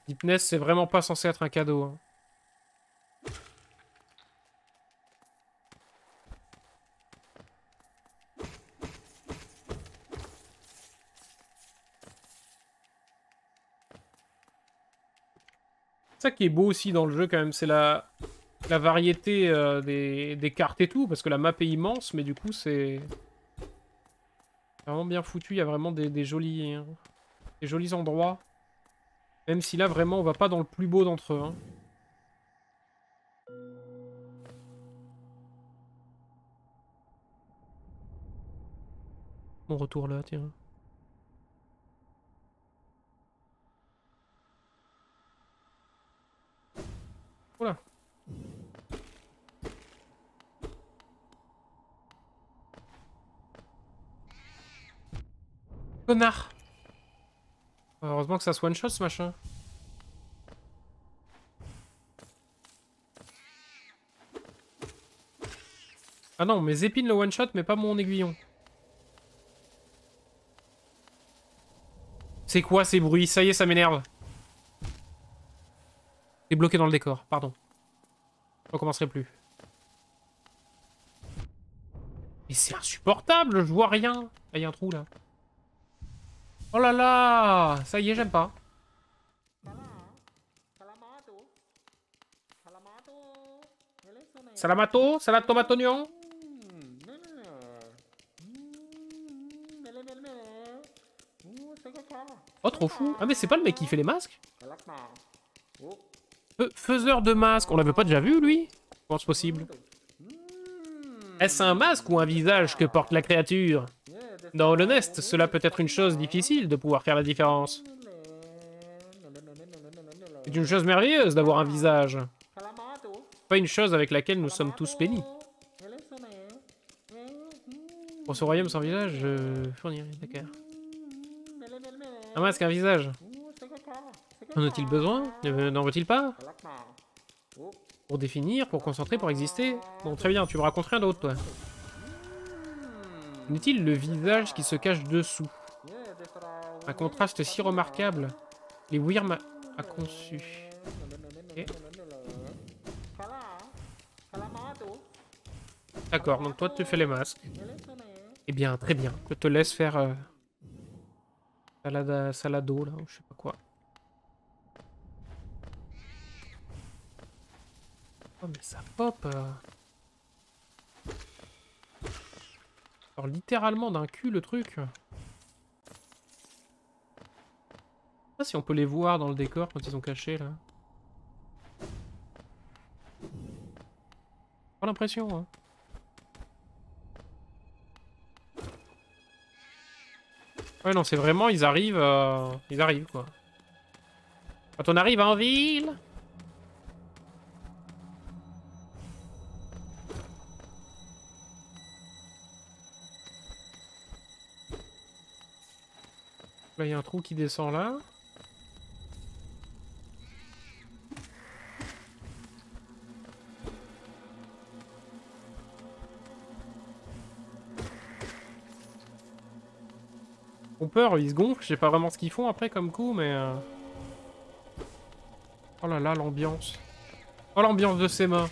Speaker 1: Deepness, c'est vraiment pas censé être un cadeau. Hein. C'est ça qui est beau aussi dans le jeu quand même, c'est la variété des cartes et tout, parce que la map est immense, mais du coup c'est vraiment bien foutu, il y a vraiment des jolis endroits. Même si là vraiment on va pas dans le plus beau d'entre eux. Hein. Mon retour là, tiens. Voilà. Connard. Heureusement que ça se one-shot ce machin. Ah non, mes épines le one-shot, mais pas mon aiguillon. C'est quoi ces bruits? Ça y est, ça m'énerve. C'est bloqué dans le décor, pardon. Je recommencerai plus. Mais c'est insupportable, je vois rien. Ah, il y a un trou là. Oh là là! Ça y est, j'aime pas. Salamato? Salade tomate oignon? Oh, trop fou. Ah, mais c'est pas le mec qui fait les masques? Faiseur de masques. On l'avait pas déjà vu, lui? Comment c'est possible? Est-ce un masque ou un visage que porte la créature? Dans le Nest, cela peut être une chose difficile de pouvoir faire la différence. C'est une chose merveilleuse d'avoir un visage. Pas une chose avec laquelle nous sommes tous bénis. Pour ce royaume sans visage, je fournirai, d'accord. Un masque, un visage. En a-t-il besoin? N'en veut-il pas? Pour définir, pour concentrer, pour exister? Bon, très bien, tu me racontes rien d'autre, toi. N'est-il le visage qui se cache dessous? Un contraste si remarquable. Les Wyrm a conçu. Okay. D'accord, donc toi tu fais les masques. Eh bien, très bien. Je te laisse faire salado là, ou je sais pas quoi. Oh mais ça pop. Alors littéralement d'un cul le truc. Je sais pas si on peut les voir dans le décor quand ils sont cachés là. Pas l'impression hein. Ouais non c'est vraiment ils arrivent quoi. Quand on arrive en ville. Là il y a un trou qui descend là. Ils ont peur, ils se gonflent, je sais pas vraiment ce qu'ils font après comme coup, mais... Oh là là, l'ambiance. Oh l'ambiance de ses mains.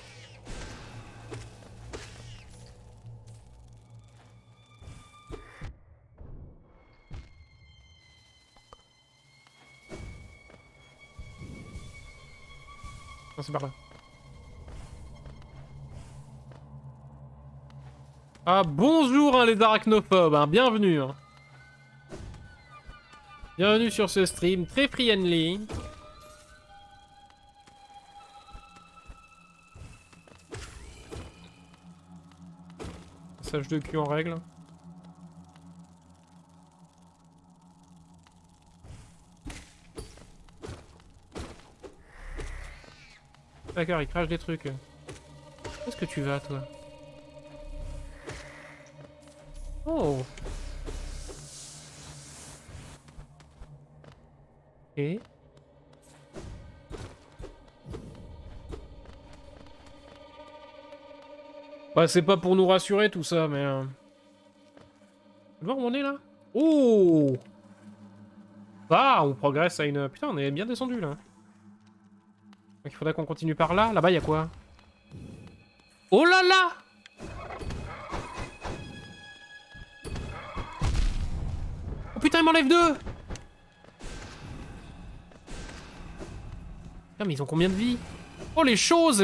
Speaker 1: Non, c'est par là. Ah bonjour hein, les arachnophobes, hein, bienvenue. Hein. Bienvenue sur ce stream très friendly. Passage de cul en règle. D'accord, il crache des trucs. Où est-ce que tu vas, toi? Oh. Ok. Bah, c'est pas pour nous rassurer tout ça, mais... Tu vois où on est, là? Oh. Ah, on progresse à une... Putain, on est bien descendu, là. Donc il faudrait qu'on continue par là. Là-bas, il y a quoi? Oh là là! Oh putain, il m'enlève deux! Putain, mais ils ont combien de vie? Oh, les choses!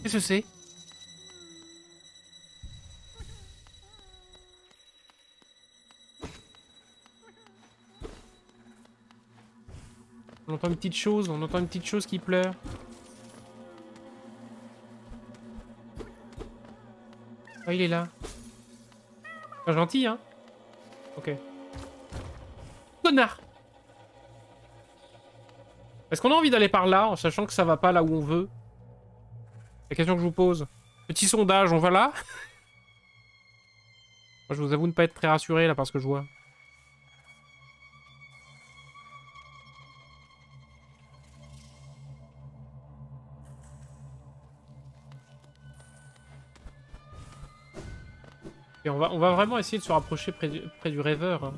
Speaker 1: Qu'est-ce que c'est? On entend une petite chose qui pleure. Ah, il est là. Pas gentil, hein? Ok. Connard! Est-ce qu'on a envie d'aller par là, en sachant que ça va pas là où on veut? La question que je vous pose. Petit sondage, on va là? Moi, je vous avoue ne pas être très rassuré, là, parce que je vois. Et on va vraiment essayer de se rapprocher près du rêveur. Hein.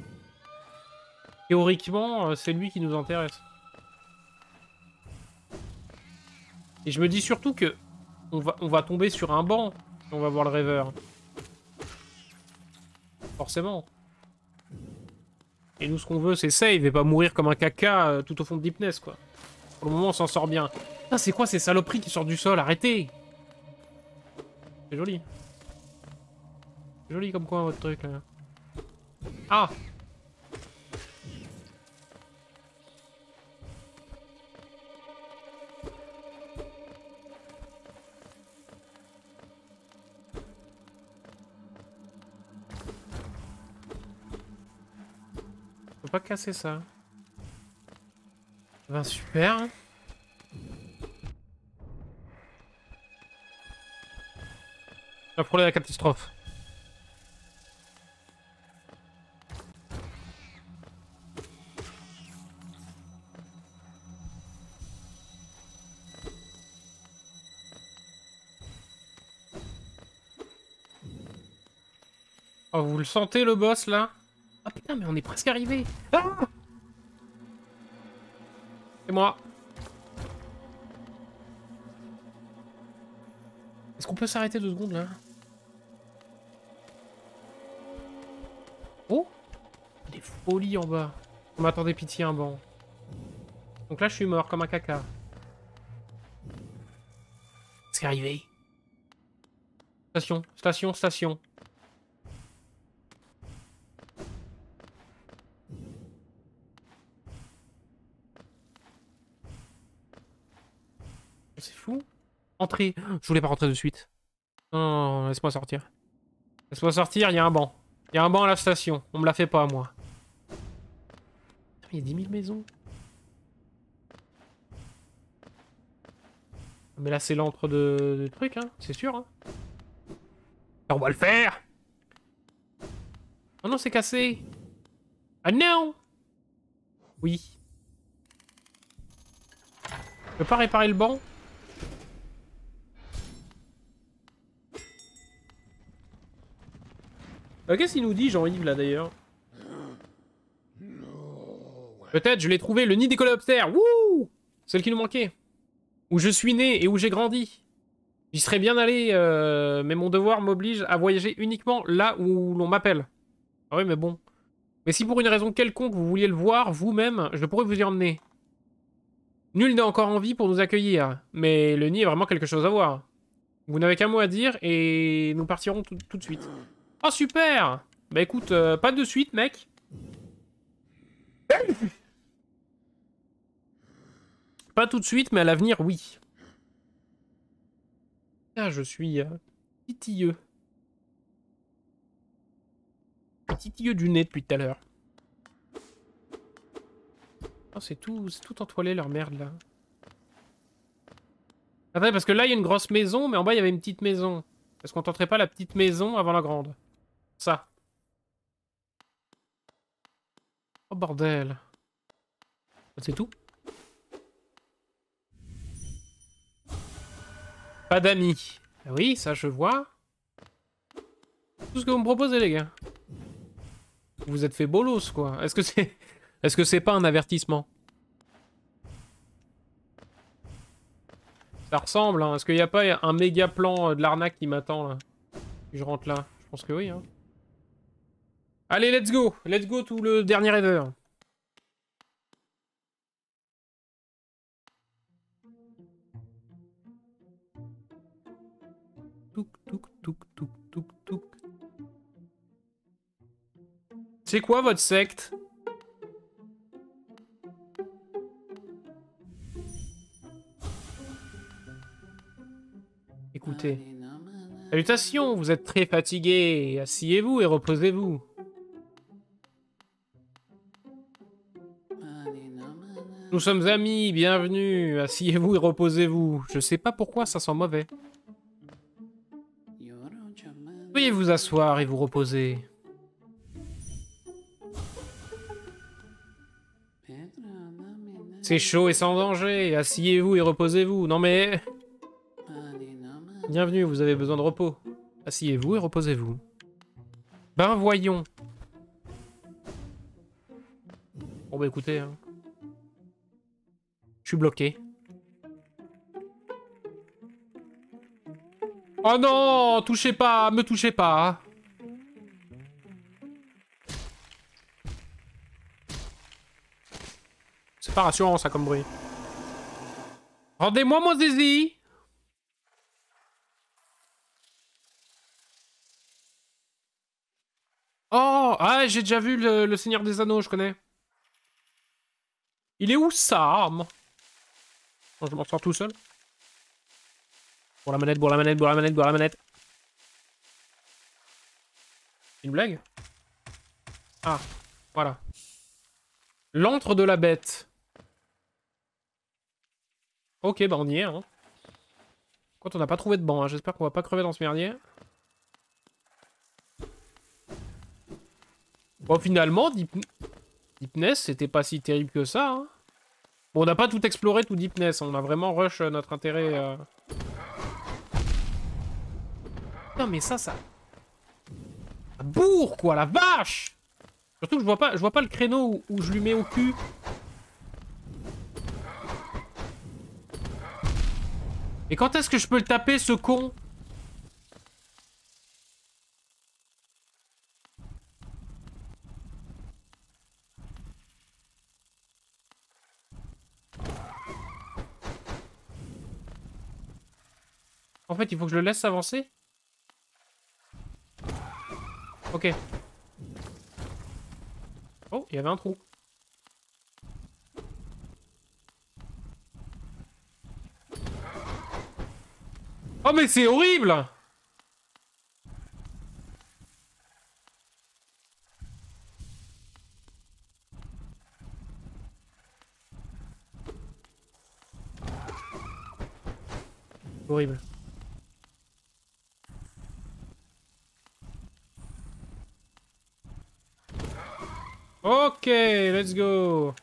Speaker 1: Théoriquement, c'est lui qui nous intéresse. Et je me dis surtout que on va tomber sur un banc si on va voir le rêveur. Forcément. Et nous, ce qu'on veut, c'est save et pas mourir comme un caca tout au fond de Deepness, quoi. Pour le moment, on s'en sort bien. Putain, c'est quoi ces saloperies qui sortent du sol? Arrêtez! C'est joli. C'est joli comme quoi, votre truc, là. Ah! Faut pas casser ça. Ben super. La problème la catastrophe. Oh, vous le sentez le boss là? Ah putain, mais on est presque arrivé. Ah! C'est moi. Est-ce qu'on peut s'arrêter 2 secondes là? Oh! Des folies en bas. On m'attendait pitié un banc. Donc là je suis mort comme un caca. C'est arrivé. Station, station, station. C'est fou. Entrer. Je voulais pas rentrer de suite. Non, non, non, laisse-moi sortir. Laisse-moi sortir, il y a un banc. Il y a un banc à la station. On me l'a fait pas, moi. Il y a 10 000 maisons. Mais là, c'est l'antre de trucs, hein. C'est sûr, hein. On va le faire. Oh non, c'est cassé. Ah non. Oui. Je peux pas réparer le banc? Qu'est-ce qu'il nous dit, Jean-Yves, là, d'ailleurs? Peut-être, je l'ai trouvé, le nid des coléoptères. Wouh! Celle qui nous manquait. Où je suis né et où j'ai grandi. J'y serais bien allé, mais mon devoir m'oblige à voyager uniquement là où l'on m'appelle. Ah oui, mais bon. Mais si pour une raison quelconque vous vouliez le voir vous-même, je pourrais vous y emmener. Nul n'est encore en vie pour nous accueillir, mais le nid est vraiment quelque chose à voir. Vous n'avez qu'un mot à dire et nous partirons tout de suite. Oh super! Bah écoute, pas de suite mec. Pas tout de suite, mais à l'avenir, oui. Ah, je suis titilleux. Titilleux du nez depuis tout à l'heure. Oh, c'est tout entoilé leur merde là. Attendez, parce que là il y a une grosse maison, mais en bas il y avait une petite maison. Est-ce qu'on tenterait pas la petite maison avant la grande? Ça. Oh bordel. C'est tout? Pas d'amis. Ah oui, ça je vois. Tout ce que vous me proposez les gars. Vous êtes fait bolos quoi. Est-ce que c'est... Est-ce que c'est pas un avertissement? Ça ressemble, hein. Est-ce qu'il n'y a pas un méga plan de l'arnaque qui m'attend là? Si je rentre là? Je pense que oui, hein. Allez, let's go! Let's go tout le dernier ever. Touk, touk, touk, touk, touk, touk. C'est quoi votre secte? Écoutez. Salutations, vous êtes très fatigué. Asseyez-vous et reposez-vous. Nous sommes amis, bienvenue. Asseyez-vous et reposez-vous. Je sais pas pourquoi ça sent mauvais. Veuillez vous asseoir et vous reposer. C'est chaud et sans danger. Asseyez-vous et reposez-vous. Non mais... Bienvenue, vous avez besoin de repos. Asseyez-vous et reposez-vous. Ben voyons. Bon bah écoutez, hein. Je suis bloqué. Oh non, touchez pas, me touchez pas. C'est pas rassurant ça comme bruit. Rendez-moi mon zizi. Oh, ah, j'ai déjà vu le Seigneur des Anneaux, je connais. Il est où ça? Bon, je m'en sors tout seul. Pour la manette, pour la manette, pour la manette, pour la manette. Une blague? Ah, voilà. L'antre de la bête. Ok, bah on y est, hein. Quand on n'a pas trouvé de banc, hein. J'espère qu'on va pas crever dans ce merdier. Bon, finalement, Deepness, c'était pas si terrible que ça, hein. Bon, on n'a pas tout exploré, tout Deepness. On a vraiment rush notre intérêt... Non, mais ça... Ça bourre, quoi, la vache! Surtout que je vois pas le créneau où je lui mets au cul. Et quand est-ce que je peux le taper, ce con? En fait, il faut que je le laisse avancer. Ok. Oh, il y avait un trou. Oh, mais c'est horrible! Horrible. Ok, let's go.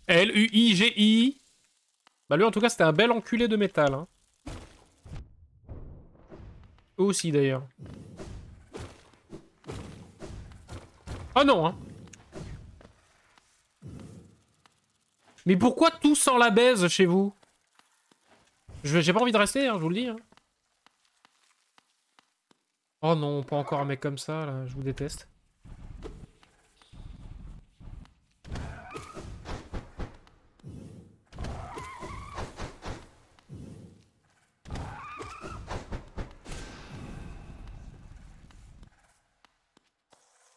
Speaker 1: L-U-I-G-I. Bah lui, en tout cas, c'était un bel enculé de métal. Hein. Eux aussi, d'ailleurs. Oh non, hein. Mais pourquoi tout sent la baise chez vous? J'ai pas envie de rester, hein, je vous le dis. Hein. Oh non, pas encore un mec comme ça, là, je vous déteste.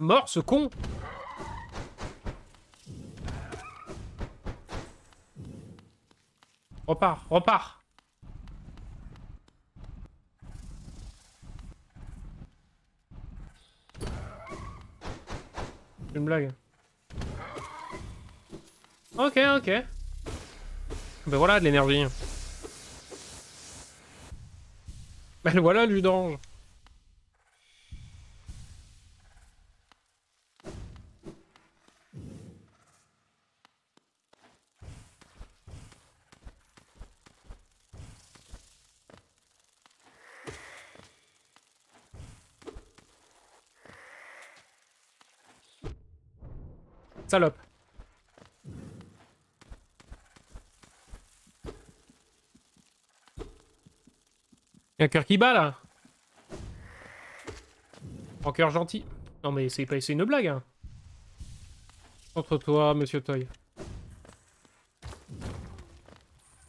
Speaker 1: Mort, ce con! Repars, repars! C'est une blague. Ok, ok. Ben voilà de l'énergie. Ben voilà le jus d'orange. Salope. Y'a un cœur qui bat là. En cœur gentil. Non mais c'est une blague. Hein. Entre toi, monsieur Toy.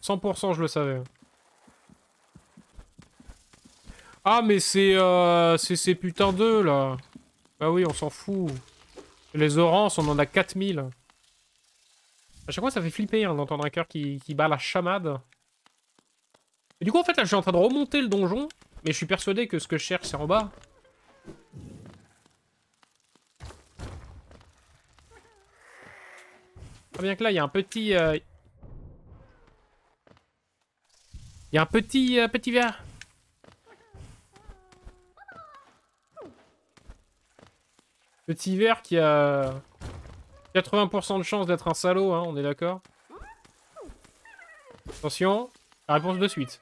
Speaker 1: 100% je le savais. Ah mais c'est ces putains d'œufs là. Bah oui, on s'en fout. Les oranges, on en a 4000. À chaque fois, ça fait flipper hein, d'entendre un cœur qui bat la chamade. Et du coup, en fait, là, je suis en train de remonter le donjon. Mais je suis persuadé que ce que je cherche, c'est en bas. Ah bien que là, il y a un petit... Il y a un petit verre. Petit verre qui a 80% de chance d'être un salaud, hein, on est d'accord? Attention, la réponse de suite.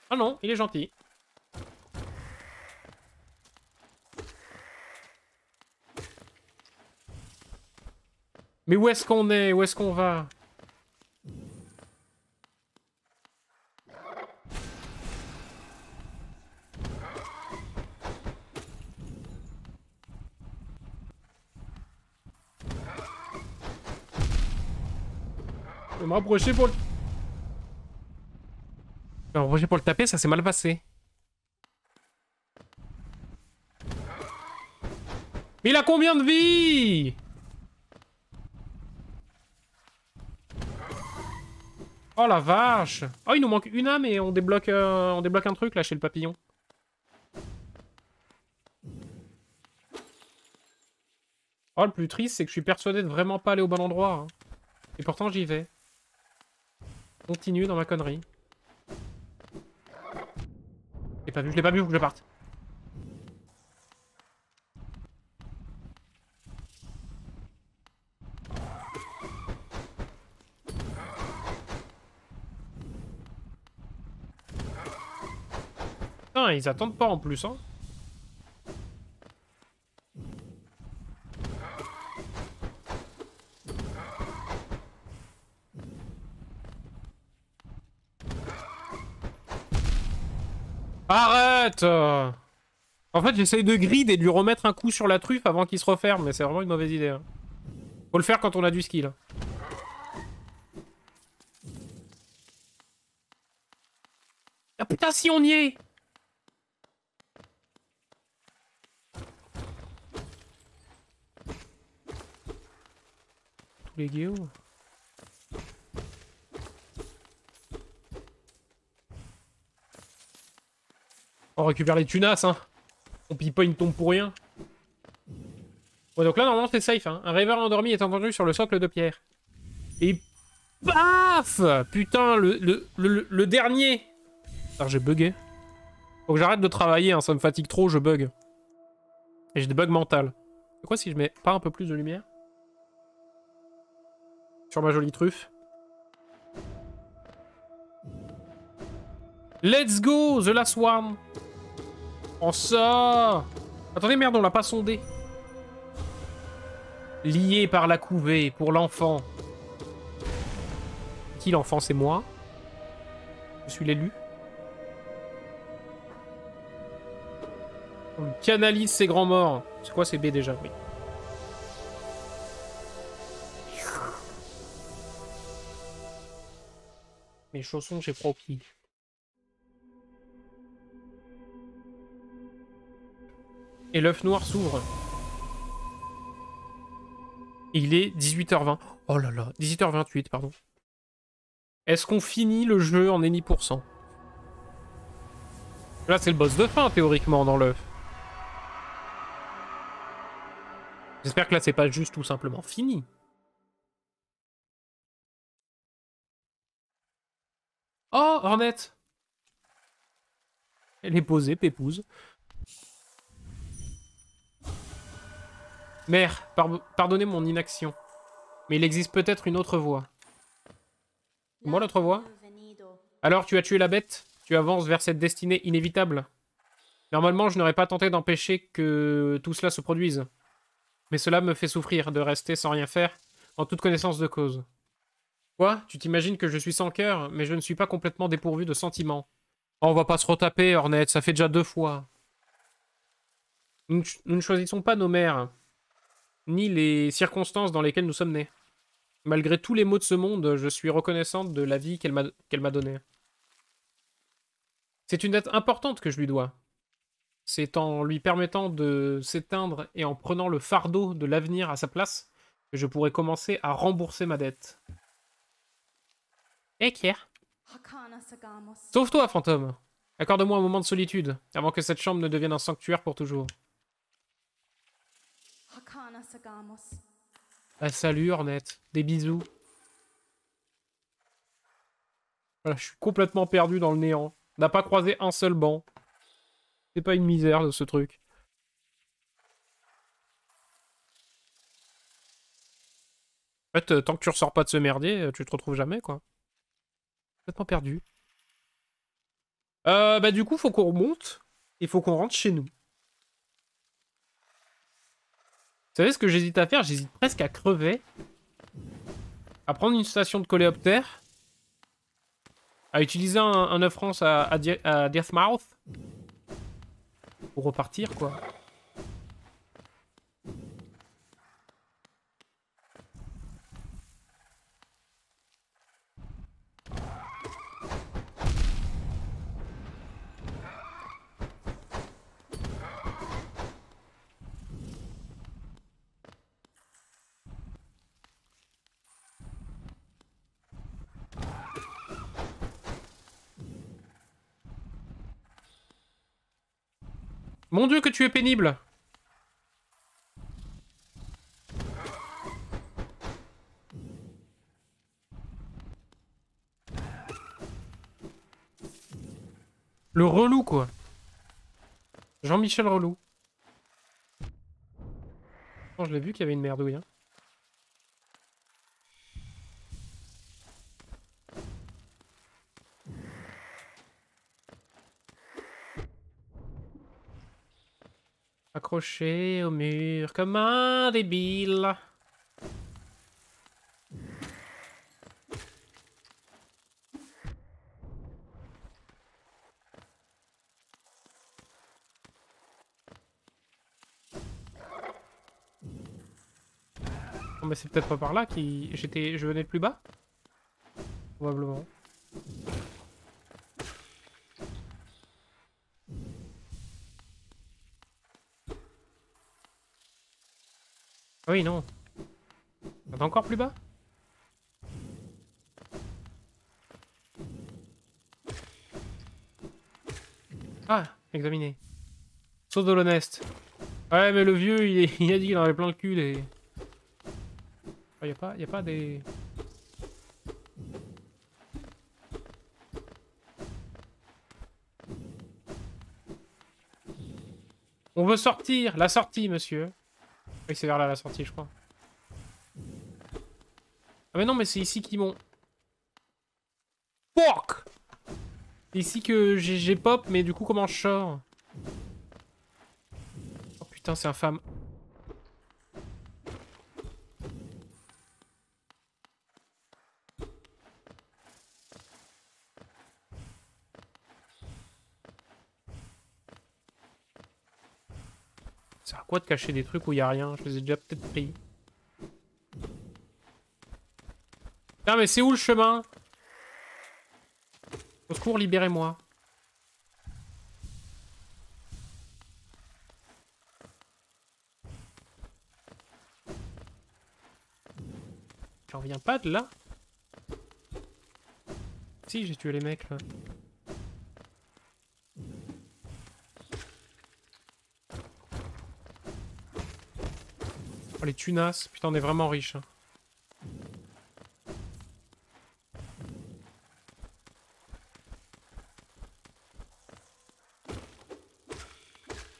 Speaker 1: Ah non, il est gentil. Mais où est-ce qu'on est? Où est-ce qu'on va? Je vais me rapprocher pour le... Je vais me rapprocher pour le taper, ça s'est mal passé. Mais il a combien de vie? Oh la vache! Oh, il nous manque une âme et on débloque un truc là chez le papillon. Oh, le plus triste, c'est que je suis persuadé de vraiment pas aller au bon endroit. Hein. Et pourtant, j'y vais. Continue dans ma connerie. Je l'ai pas vu, faut que je parte. Putain, ils attendent pas en plus, hein. Arrête! En fait, j'essaye de grid et de lui remettre un coup sur la truffe avant qu'il se referme, mais c'est vraiment une mauvaise idée. Hein. Faut le faire quand on a du skill. Ah putain, si on y est! Tous les guillemets. On récupère les tunas, hein. On pille pas une tombe pour rien. Ouais, donc là, normalement, c'est safe, hein. Un rêveur endormi est entendu sur le socle de pierre. Et... paf! Putain, le dernier! Alors, j'ai bugué. Faut que j'arrête de travailler, hein. Ça me fatigue trop, je bug. Et j'ai des bugs mentales. C'est quoi si je mets pas un peu plus de lumière? Sur ma jolie truffe. Let's go, the last one! Oh ça! Attendez, merde, on l'a pas sondé. Lié par la couvée, pour l'enfant. qui l'enfant? C'est moi. Je suis l'élu. On canalise ses grands morts. C'est quoi c'est B déjà? Oui. Mes chaussons, j'ai froid aux pieds. Et l'œuf noir s'ouvre. Il est 18h20. Oh là là, 18h28, pardon. Est-ce qu'on finit le jeu en any %? Là, c'est le boss de fin, théoriquement, dans l'œuf. J'espère que là, c'est pas juste tout simplement fini. Oh, Hornet! Elle est posée, Pépouze. Mère, pardonnez mon inaction. Mais il existe peut-être une autre voie. Moi, l'autre voie? Alors, tu as tué la bête? Tu avances vers cette destinée inévitable. Normalement, je n'aurais pas tenté d'empêcher que tout cela se produise. Mais cela me fait souffrir de rester sans rien faire, en toute connaissance de cause. Quoi? Tu t'imagines que je suis sans cœur, mais je ne suis pas complètement dépourvu de sentiments. Oh, on va pas se retaper, Hornet, ça fait déjà 2 fois. Nous ne choisissons pas nos mères, ni les circonstances dans lesquelles nous sommes nés. Malgré tous les maux de ce monde, je suis reconnaissante de la vie qu'elle m'a donnée. C'est une dette importante que je lui dois. C'est en lui permettant de s'éteindre et en prenant le fardeau de l'avenir à sa place que je pourrai commencer à rembourser ma dette. Eh, Kier. Sauve-toi, fantôme. Accorde-moi un moment de solitude, avant que cette chambre ne devienne un sanctuaire pour toujours. Ah, salut, Hornet. Des bisous. Voilà, je suis complètement perdu dans le néant. On n'a pas croisé un seul banc. C'est pas une misère de ce truc. En fait, tant que tu ressors pas de ce merdier, tu te retrouves jamais, quoi. Complètement perdu. Bah du coup, faut qu'on remonte. Il faut qu'on rentre chez nous. Vous savez ce que j'hésite à faire? J'hésite presque à crever. À prendre une station de coléoptère. À utiliser un œuf rance à Deathmouth. Pour repartir, quoi. Mon Dieu, que tu es pénible! Le relou, quoi. Jean-Michel Relou. Oh, je l'ai vu qu'il y avait une merdouille. Hein. Accroché au mur comme un débile. Mais c'est peut-être pas par là que je venais de plus bas. Probablement. Ah oui, non. T'es encore plus bas? Ah, examiner. Sauce de l'honnête. Ouais, mais le vieux, il a dit qu'il en avait plein le cul des... Oh, y a pas des... On veut sortir! La sortie, monsieur! Oui, c'est vers là, la sortie, je crois. Ah mais non, mais c'est ici qu'ils m'ont... Fuck! C'est ici que j'ai pop, mais du coup, comment je sors? Oh putain, c'est infâme. Ça sert à quoi de cacher des trucs où il y a rien? Je les ai déjà peut-être pris. Putain, mais c'est où le chemin? Au secours, libérez-moi. J'en reviens pas de là? Si, j'ai tué les mecs là. Oh, les tunas. Putain, on est vraiment riche. Hein.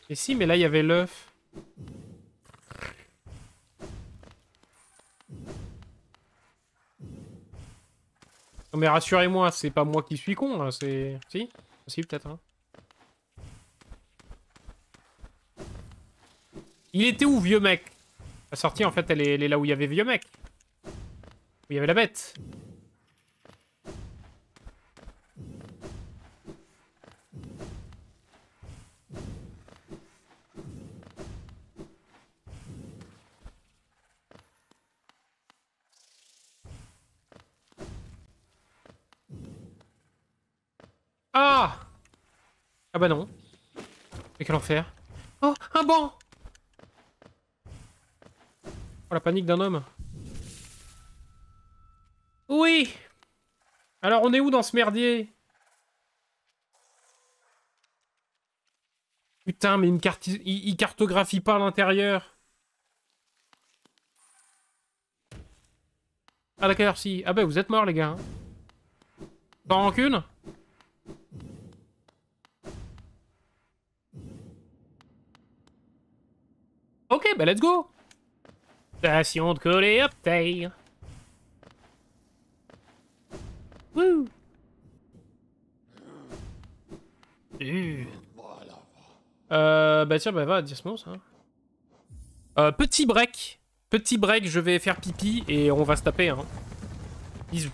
Speaker 1: Et si, mais là, il y avait l'œuf. Non mais rassurez-moi, c'est pas moi qui suis con, hein, c'est... Si? Si, peut-être, hein. Il était où, vieux mec? La sortie, en fait, elle est là où il y avait vieux mec. Où il y avait la bête. Ah! Ah bah non. Mais quel enfer. Oh, un banc! Oh, la panique d'un homme. Oui! Alors, on est où dans ce merdier? Putain, mais il cartographie pas l'intérieur. Ah d'accord, si. Ah bah, vous êtes morts, les gars. Hein. Sans rancune? Ok, bah let's go! Station de coléoptère. Wouh! Bah tiens, bah va, Dismos. Hein. Petit break. Petit break, je vais faire pipi et on va se taper. Hein. Bisous.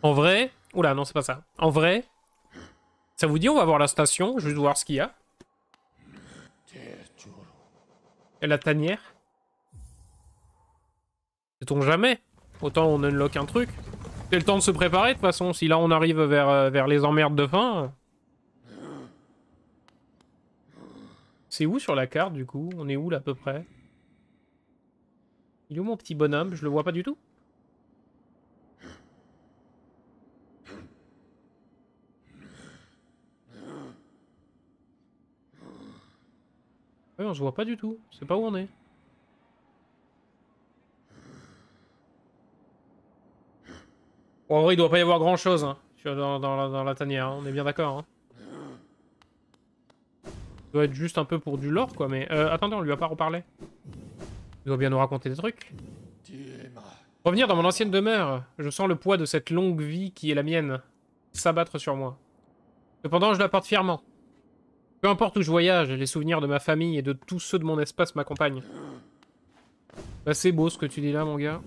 Speaker 1: En vrai... Oula, non, c'est pas ça. En vrai, ça vous dit, on va voir la station, juste voir ce qu'il y a. Et la tanière. Sait-on jamais? Autant on unlock un truc. C'est le temps de se préparer, de toute façon. Si là, on arrive vers les emmerdes de fin... C'est où sur la carte, du coup? On est où, là, à peu près? Il est où, mon petit bonhomme? Je le vois pas du tout. Oui, on se voit pas du tout. C'est pas où on est. Bon, en vrai, il doit pas y avoir grand-chose, hein. Dans la tanière, hein. On est bien d'accord, hein. Ça doit être juste un peu pour du lore, quoi, mais... attendez, on lui a pas reparlé. Il doit bien nous raconter des trucs. Revenir dans mon ancienne demeure. Je sens le poids de cette longue vie qui est la mienne s'abattre sur moi. Cependant, je la porte fièrement. Peu importe où je voyage, les souvenirs de ma famille et de tous ceux de mon espace m'accompagnent. Bah, c'est beau ce que tu dis là, mon gars.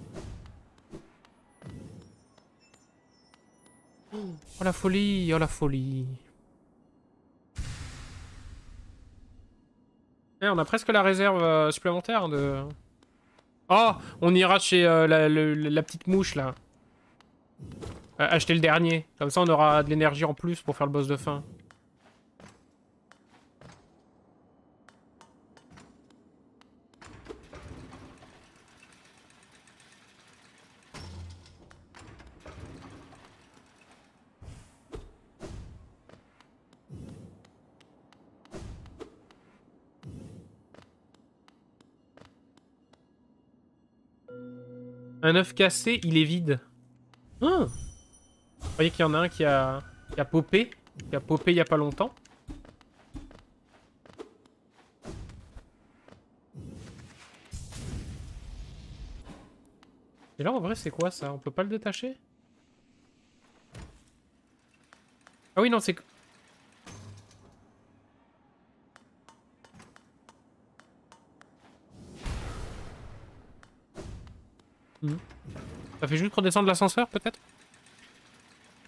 Speaker 1: Oh la folie, oh la folie. Eh, on a presque la réserve supplémentaire de... Oh, on ira chez la petite mouche, là. Acheter le dernier. Comme ça, on aura de l'énergie en plus pour faire le boss de fin. Un œuf cassé, il est vide. Ah. Vous voyez qu'il y en a un qui a popé. Qui a popé il y a pas longtemps. Et là, en vrai, c'est quoi, ça? On peut pas le détacher? Ah oui, non, c'est... Ça fait juste redescendre l'ascenseur, peut-être?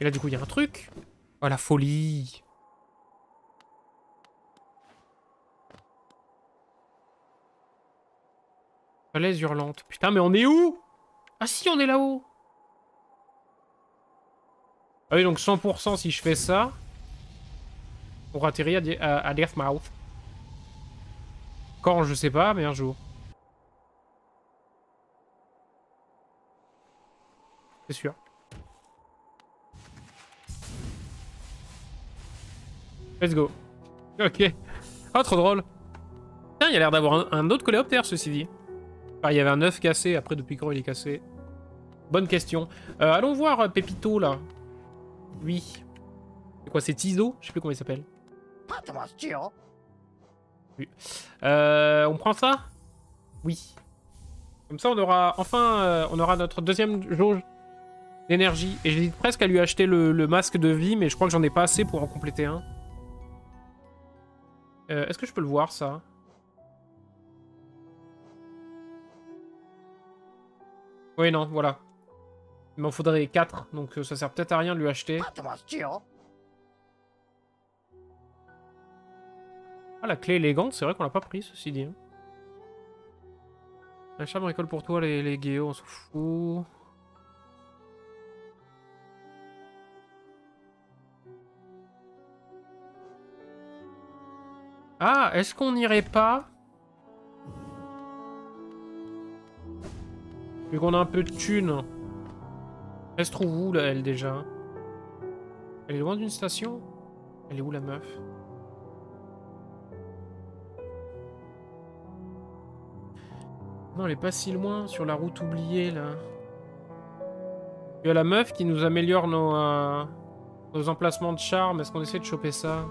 Speaker 1: Et là, du coup, il y a un truc. Oh, la folie. Falaise hurlante. Putain, mais on est où? Ah si, on est là-haut. Ah oui, donc 100% si je fais ça, pour atterrir à Deathmouth. Quand, je sais pas, mais un jour. C'est sûr. Let's go. Ok. Ah, trop drôle. Tiens, il y a l'air d'avoir un autre coléoptère, ceci dit. Enfin, il y avait un œuf cassé, après depuis quand il est cassé? Bonne question. Allons voir Pépito, là. Lui. C'est quoi, c'est Tizo? Je sais plus comment il s'appelle. Oui. On prend ça? Oui. Comme ça, on aura enfin on aura notre deuxième jauge d'énergie. Et j'hésite presque à lui acheter le masque de vie, mais je crois que j'en ai pas assez pour en compléter un. Est-ce que je peux le voir, ça? Oui, non, voilà. Il m'en faudrait 4, donc ça sert peut-être à rien de lui acheter. Ah, la clé élégante, c'est vrai qu'on l'a pas pris, ceci dit. Un charme récolte pour toi, les guéos, on s'en fout. Ah, est-ce qu'on n'irait pas? Vu qu'on a un peu de thunes. Elle se trouve où, là, elle, déjà? Elle est loin d'une station? Elle est où, la meuf? Non, elle est pas si loin, sur la route oubliée, là. Il y a la meuf qui nous améliore nos emplacements de charme. Est-ce qu'on essaie de choper ça?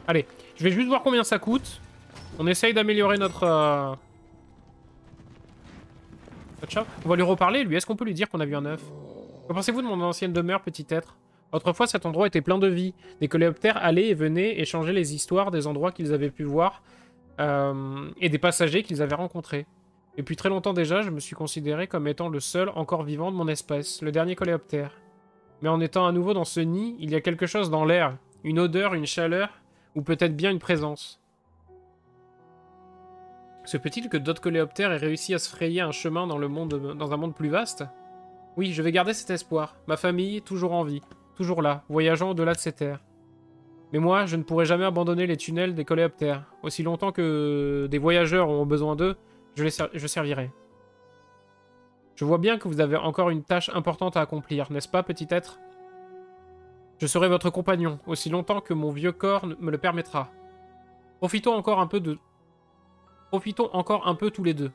Speaker 1: Allez, je vais juste voir combien ça coûte. On essaye d'améliorer notre charme. On va lui reparler, lui. Est-ce qu'on peut lui dire qu'on a vu un œuf? Que pensez-vous de mon ancienne demeure, petit être? Autrefois, cet endroit était plein de vie. Des coléoptères allaient et venaient échanger les histoires des endroits qu'ils avaient pu voir et des passagers qu'ils avaient rencontrés. Depuis très longtemps déjà, je me suis considéré comme étant le seul encore vivant de mon espèce, le dernier coléoptère. Mais en étant à nouveau dans ce nid, il y a quelque chose dans l'air. Une odeur, une chaleur, ou peut-être bien une présence. Se peut-il que d'autres coléoptères aient réussi à se frayer un chemin dans un monde plus vaste? Oui, je vais garder cet espoir. Ma famille, toujours en vie. Toujours là, voyageant au-delà de ces terres. Mais moi, je ne pourrai jamais abandonner les tunnels des coléoptères. Aussi longtemps que des voyageurs auront besoin d'eux, je servirai. Je vois bien que vous avez encore une tâche importante à accomplir, n'est-ce pas, petit être? Je serai votre compagnon, aussi longtemps que mon vieux corps me le permettra. Profitons encore un peu tous les deux.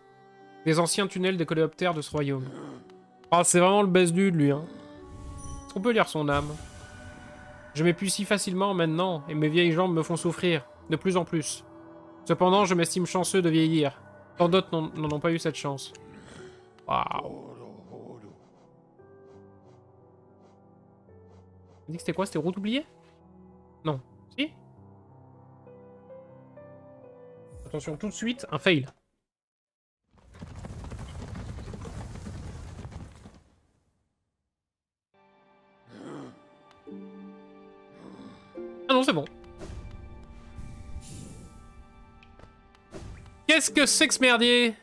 Speaker 1: Des anciens tunnels des coléoptères de ce royaume. Ah, c'est vraiment le best dude, lui, hein. Est-ce qu'on peut lire son âme? Je m'épuise si facilement maintenant, et mes vieilles jambes me font souffrir, de plus en plus. Cependant, je m'estime chanceux de vieillir. Tant d'autres n'en ont pas eu cette chance. Waouh. On dit que c'était quoi? C'était route oubliée? Non. Si? Attention, tout de suite, un fail. Ah non, c'est bon. Qu'est-ce que c'est que ce merdier?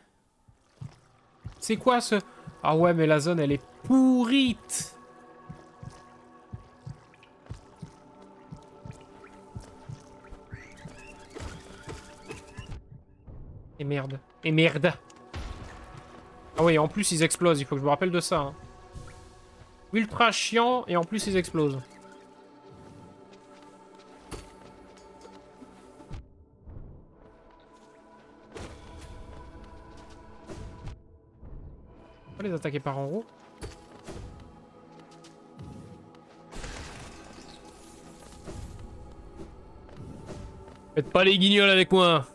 Speaker 1: C'est quoi ce... Ah ouais, mais la zone, elle est pourrite. Et merde. Et merde. Ah oui, en plus, ils explosent. Il faut que je me rappelle de ça. Hein. Ultra chiant, et en plus, ils explosent. On va les attaquer par en haut. Faites pas les guignols avec moi.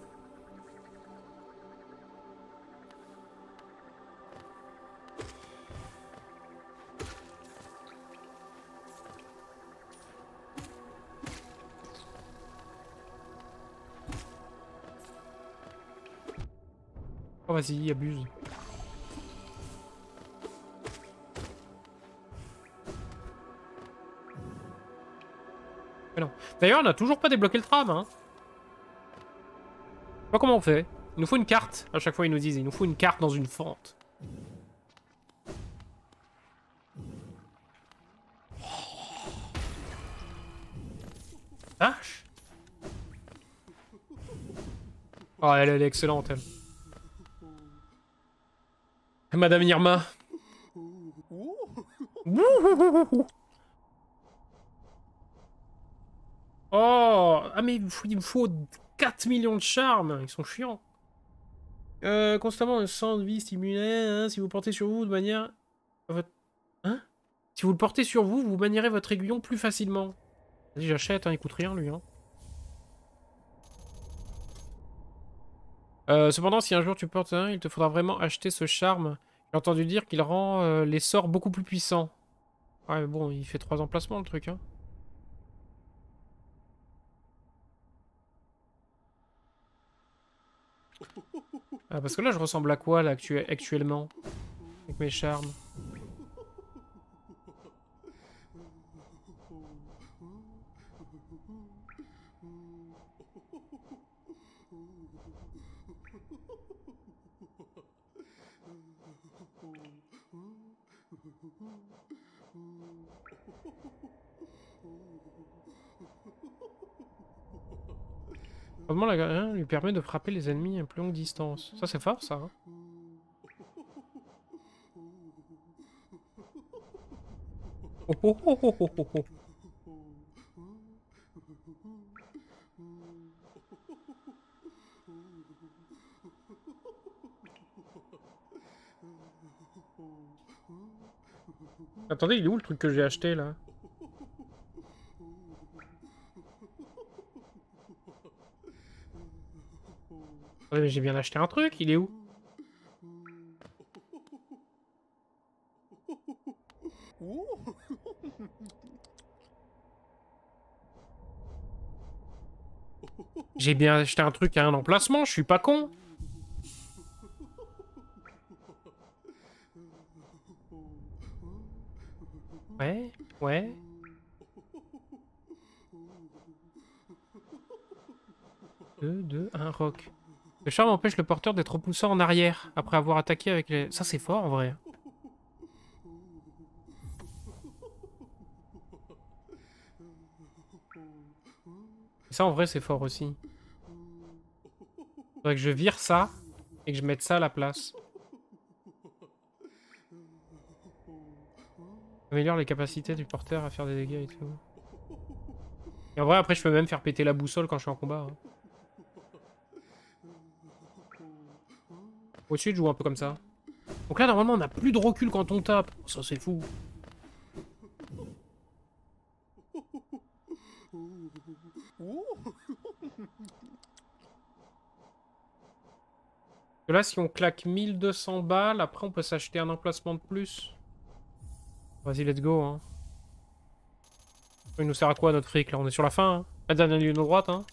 Speaker 1: Oh vas-y, abuse. Mais non. D'ailleurs, on n'a toujours pas débloqué le tram, hein. sais pas comment on fait. Il nous faut une carte. À chaque fois, ils nous disent, il nous faut une carte dans une fente. Vache. Oh, elle est excellente, elle. Madame Irma. Oh, ah mais il me faut 4 millions de charmes. Ils sont chiants. Constamment un sang de vie stimulé, hein, si vous portez sur vous de manière... Hein? Si vous le portez sur vous, vous manierez votre aiguillon plus facilement. Vas-y, j'achète, hein, il coûte rien, lui. Hein. Cependant, si un jour tu portes un, il te faudra vraiment acheter ce charme. J'ai entendu dire qu'il rend les sorts beaucoup plus puissants. Ouais, mais bon, il fait 3 emplacements, le truc, hein. Ah, parce que là, je ressemble à quoi, là, actuellement? Avec mes charmes. Vraiment, la hein, lui permet de frapper les ennemis à plus longue distance. Ça, c'est fort, ça. Hein. Oh, oh, oh, oh, oh, oh, oh. Attendez, il est où le truc que j'ai acheté, là? Ouais, mais j'ai bien acheté un truc, il est où? J'ai bien acheté un truc à un emplacement, je suis pas con. Ouais, ouais. Deux, un roc. Le charme empêche le porteur d'être repoussé en arrière après avoir attaqué avec les... Ça, c'est fort, en vrai. Ça, en vrai, c'est fort aussi. Faudrait que je vire ça et que je mette ça à la place. Améliore les capacités du porteur à faire des dégâts et tout. Et en vrai, après, je peux même faire péter la boussole quand je suis en combat. Hein. Au-dessus, je joue un peu comme ça. Donc là, normalement, on a plus de recul quand on tape. Ça, c'est fou. Et là, si on claque 1200 balles, après, on peut s'acheter un emplacement de plus. Vas-y, let's go. Hein. Il nous sert à quoi, notre fric, là? On est sur la fin, hein. La dernière ligne de droite, hein.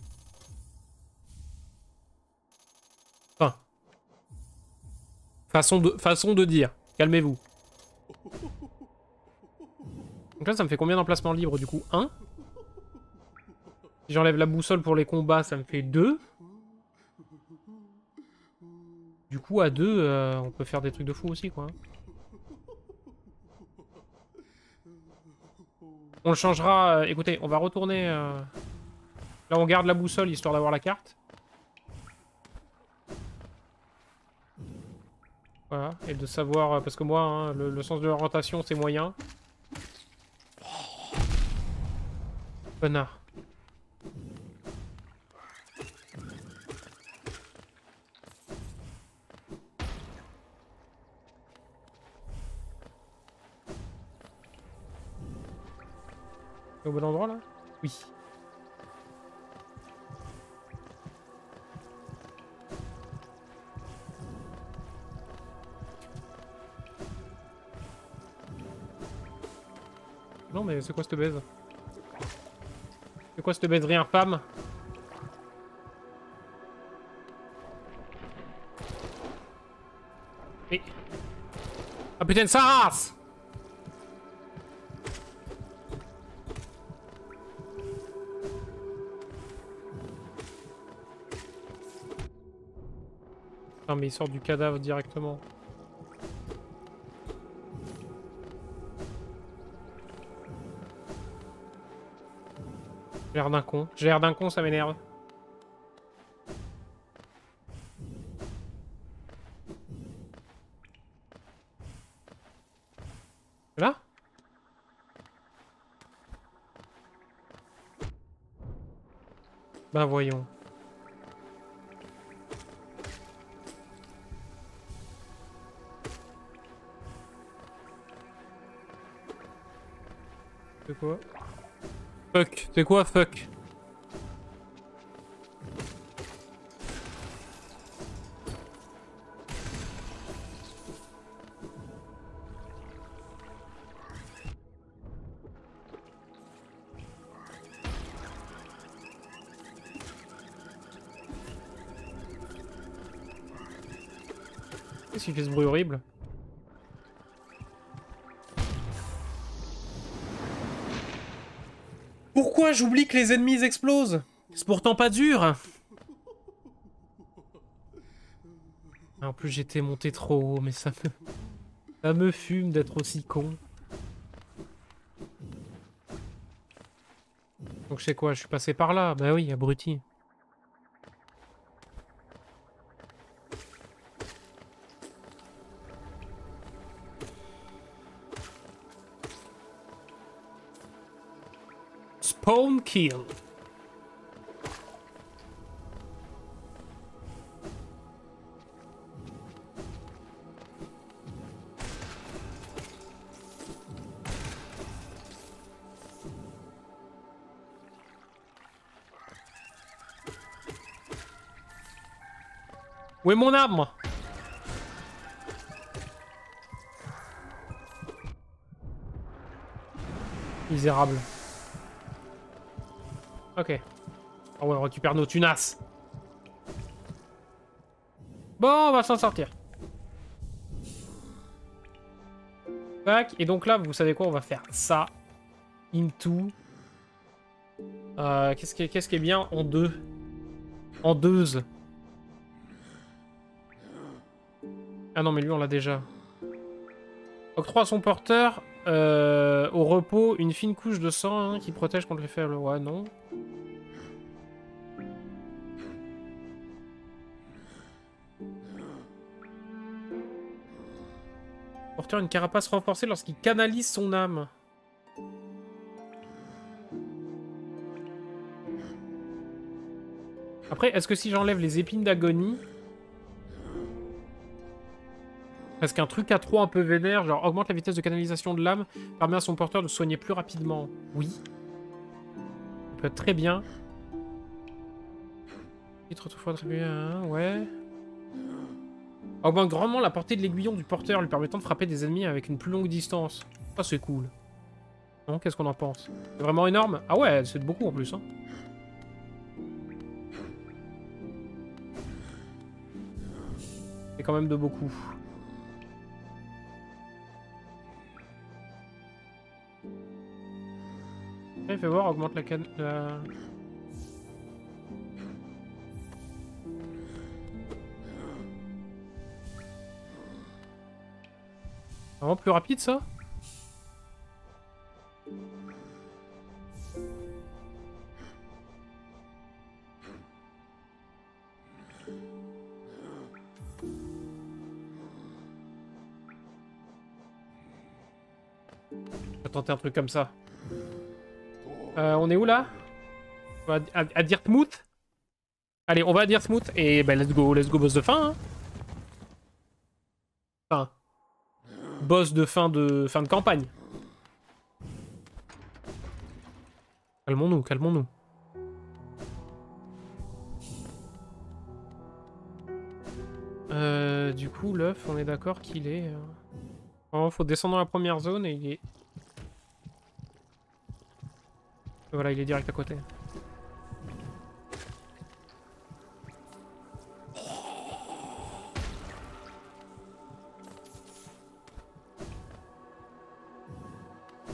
Speaker 1: Enfin. Façon de dire. Calmez-vous. Donc là, ça me fait combien d'emplacements libres, du coup? 1. Si j'enlève la boussole pour les combats, ça me fait 2. Du coup, à 2, on peut faire des trucs de fou aussi, quoi. On le changera... écoutez, on va retourner... Là, on garde la boussole, histoire d'avoir la carte. Voilà, et de savoir... parce que moi, hein, le sens de l'orientation, c'est moyen. Connard. Au bon endroit, là? Oui. Non, mais c'est quoi cette baise? C'est quoi cette baiserie infâme? Et... Ah putain de sa race! Non mais il sort du cadavre directement. J'ai l'air d'un con. J'ai l'air d'un con, ça m'énerve. Là? Ben voyons. C'est quoi? Fuck. C'est quoi fuck? Qu'est-ce qu'il fait ce bruit horrible? Pourquoi j'oublie que les ennemis explosent? C'est pourtant pas dur. En plus j'étais monté trop haut, mais ça me fume d'être aussi con. Donc je sais quoi, je suis passé par là. Bah oui, abruti. Spawn kill. Où est mon arme? Misérable. Ok. Ah ouais, on récupère nos tunasses. Bon, on va s'en sortir. Tac. Et donc là, vous savez quoi? On va faire ça. Into. Qu'est-ce qui est bien en deux? En deux. Ah non, mais lui, on l'a déjà. Octroie à son porteur au repos une fine couche de sang hein, qui protège contre les faibles. Ouais, non. Porteur une carapace renforcée lorsqu'il canalise son âme. Après, est-ce que si j'enlève les épines d'agonie... Est-ce qu'un truc à 3 un peu vénère, genre augmente la vitesse de canalisation de l'âme, permet à son porteur de soigner plus rapidement? Oui. Ça peut être très bien. Titre toutefois attribué à un, ouais. Augmente grandement la portée de l'aiguillon du porteur, lui permettant de frapper des ennemis avec une plus longue distance. Ça, c'est cool. Non, qu'est-ce qu'on en pense? C'est vraiment énorme? Ah ouais, c'est beaucoup en plus, hein. C'est quand même de beaucoup. Il fait voir, augmente la canne... Vraiment plus rapide, ça? Je vais tenter un truc comme ça. On est où, là? À Dirtmouth? Allez, on va à Dirtmouth et ben let's go boss de fin. Hein. Enfin, boss de fin de campagne. Calmons-nous, calmons-nous. Du coup, l'œuf, on est d'accord qu'il est... Oh, faut descendre dans la première zone et il est... Voilà, il est direct à côté.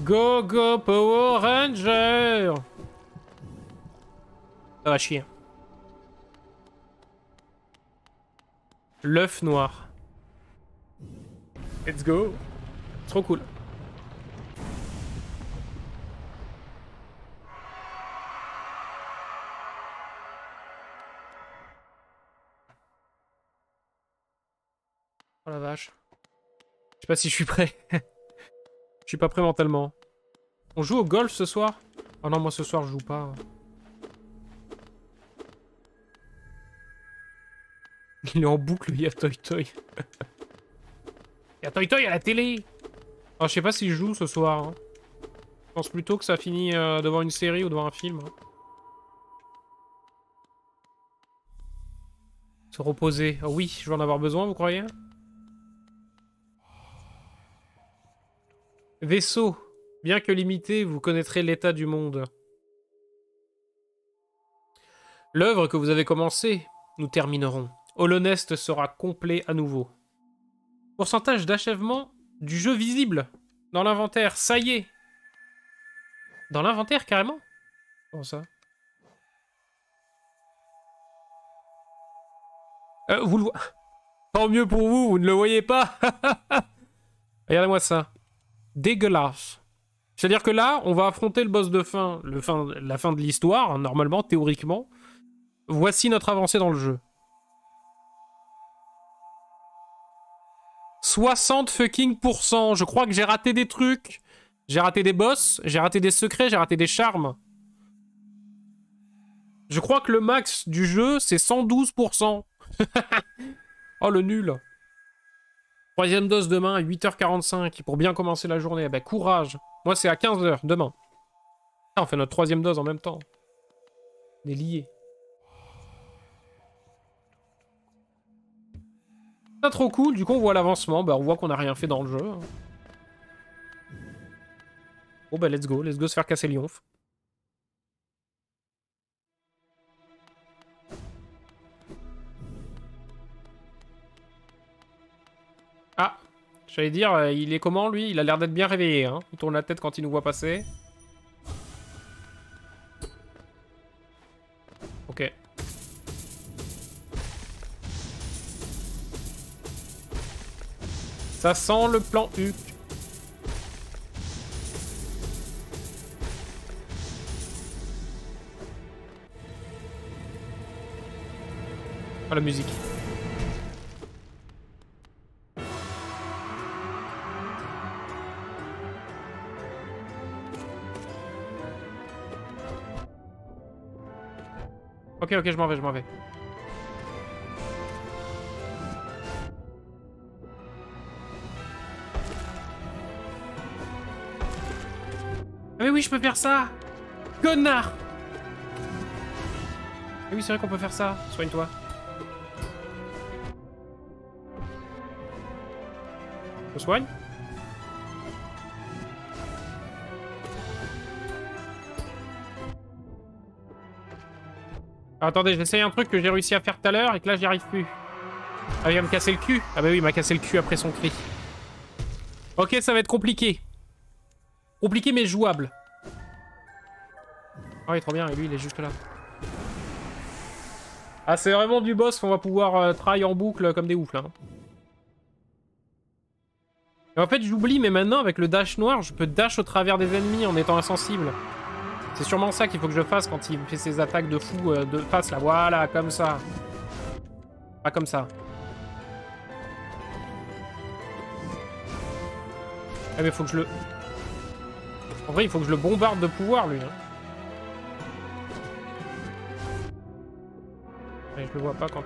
Speaker 1: Go, go, Power Ranger! Ça va chier. L'œuf noir. Let's go. Trop cool. Oh la vache. Je sais pas si je suis prêt. Je suis pas prêt mentalement. On joue au golf ce soir? Oh non, moi ce soir je joue pas. Il est en boucle, il y a Toy Toy. Il y a Toy Toy à la télé. Oh, je sais pas si je joue ce soir. Hein. Je pense plutôt que ça finit devant une série ou devant un film. Hein. Se reposer. Oh oui, je vais en avoir besoin, vous croyez? Vaisseau. Bien que limité, vous connaîtrez l'état du monde. L'œuvre que vous avez commencée, nous terminerons. Holonest sera complet à nouveau. Pourcentage d'achèvement du jeu visible. Dans l'inventaire, ça y est. Dans l'inventaire, carrément? Comment ça? Vous le voyez. Tant mieux pour vous, vous ne le voyez pas. Regardez-moi ça. Dégueulasse. C'est-à-dire que là, on va affronter le boss de fin, la fin de l'histoire, hein, normalement, théoriquement. Voici notre avancée dans le jeu. 60 fucking %. Je crois que j'ai raté des trucs. J'ai raté des boss, j'ai raté des secrets, j'ai raté des charmes. Je crois que le max du jeu, c'est 112 %. Oh, le nul. Troisième dose demain à 8h45 pour bien commencer la journée. Eh ben, courage. Moi, c'est à 15h demain. Ah, on fait notre troisième dose en même temps. On est liés. Pas trop cool. Du coup, on voit l'avancement. Bah, on voit qu'on n'a rien fait dans le jeu. Bon, bah, let's go. Let's go se faire casser l'ionf. Ah, j'allais dire, il est comment lui? Il a l'air d'être bien réveillé, hein. Il tourne la tête quand il nous voit passer. Ok. Ça sent le plan Huc. Ah, la musique. Ok, ok, je m'en vais, je m'en vais. Ah mais oui, je peux faire ça. Connard. Ah oui, c'est vrai qu'on peut faire ça. Soigne-toi. Je me soigne. Alors, attendez, j'essaye un truc que j'ai réussi à faire tout à l'heure et que là, j'y arrive plus. Ah, il va me casser le cul. Ah bah oui, il m'a cassé le cul après son cri. Ok, ça va être compliqué. Compliqué mais jouable. Ah oui, trop bien, et lui, il est juste là. Ah, c'est vraiment du boss qu'on va pouvoir try en boucle comme des oufs, là. Et en fait, j'oublie, mais maintenant, avec le dash noir, je peux dash au travers des ennemis en étant insensible. C'est sûrement ça qu'il faut que je fasse quand il fait ses attaques de fou de face, là. Voilà, comme ça. Pas comme ça. Ah, mais faut que je le... En vrai, il faut que je le bombarde de pouvoir, lui. Hein. Mais je le vois pas quand...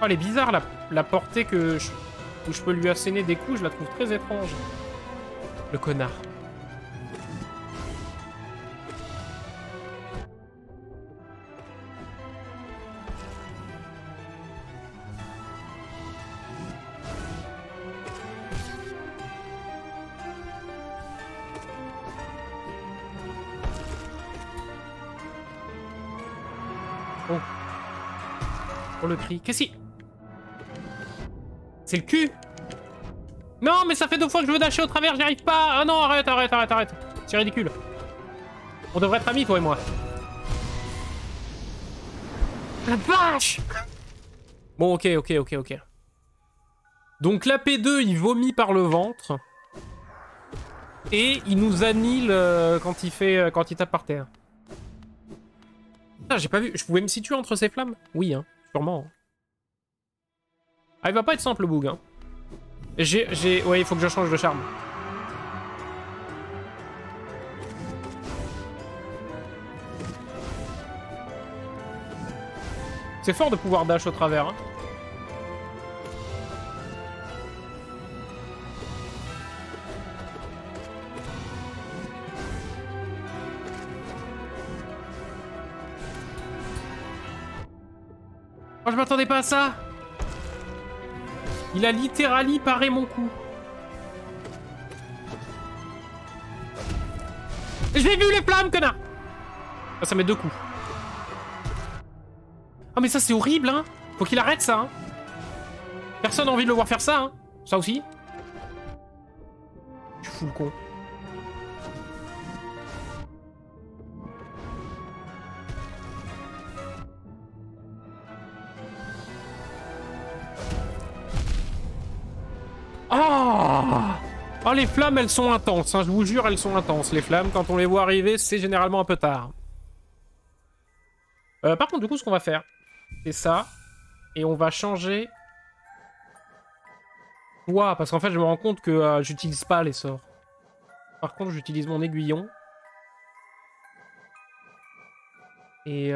Speaker 1: Oh, elle est bizarre, la portée que où je peux lui asséner des coups, je la trouve très étrange. Le connard. Oh. Oh, le cri. Qu'est-ce qu'il... C'est le cul. Non, mais ça fait 2 fois que je veux dasher au travers, j'y arrive pas. Ah non, arrête, arrête, arrête, arrête. C'est ridicule. On devrait être amis, toi et moi. La vache. Bon, ok, ok, ok, ok. Donc la P2, il vomit par le ventre. Et il nous annule quand il tape par terre. Ah, j'ai pas vu. Je pouvais me situer entre ces flammes? Oui, hein, sûrement. Ah, il va pas être simple le bug, hein. Ouais, il faut que je change de charme. C'est fort de pouvoir dash au travers, hein. Oh, je m'attendais pas à ça. Il a littéralement paré mon coup. J'ai vu les flammes, connard. Ah, ça met 2 coups. Ah, mais ça, c'est horrible, hein. Faut qu'il arrête ça, hein. Personne n'a envie de le voir faire ça, hein. Ça aussi. Je suis fou le con. Ah! Oh, les flammes, elles sont intenses, hein. Je vous jure, elles sont intenses. Les flammes, quand on les voit arriver, c'est généralement un peu tard. Par contre, du coup, ce qu'on va faire, c'est ça. Et on va changer... Ouah, parce qu'en fait, je me rends compte que j'utilise pas les sorts. Par contre, j'utilise mon aiguillon. Et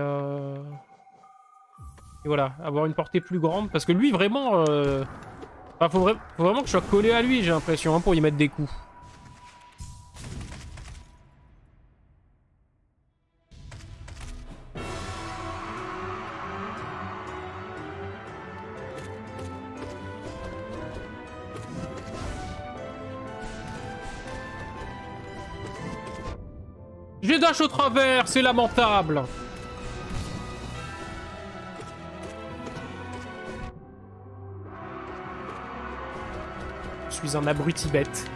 Speaker 1: voilà, avoir une portée plus grande. Parce que lui, vraiment... Enfin, faut vraiment que je sois collé à lui, j'ai l'impression, hein, pour y mettre des coups. J'ai dash au travers, c'est lamentable. Je suis un abruti bête.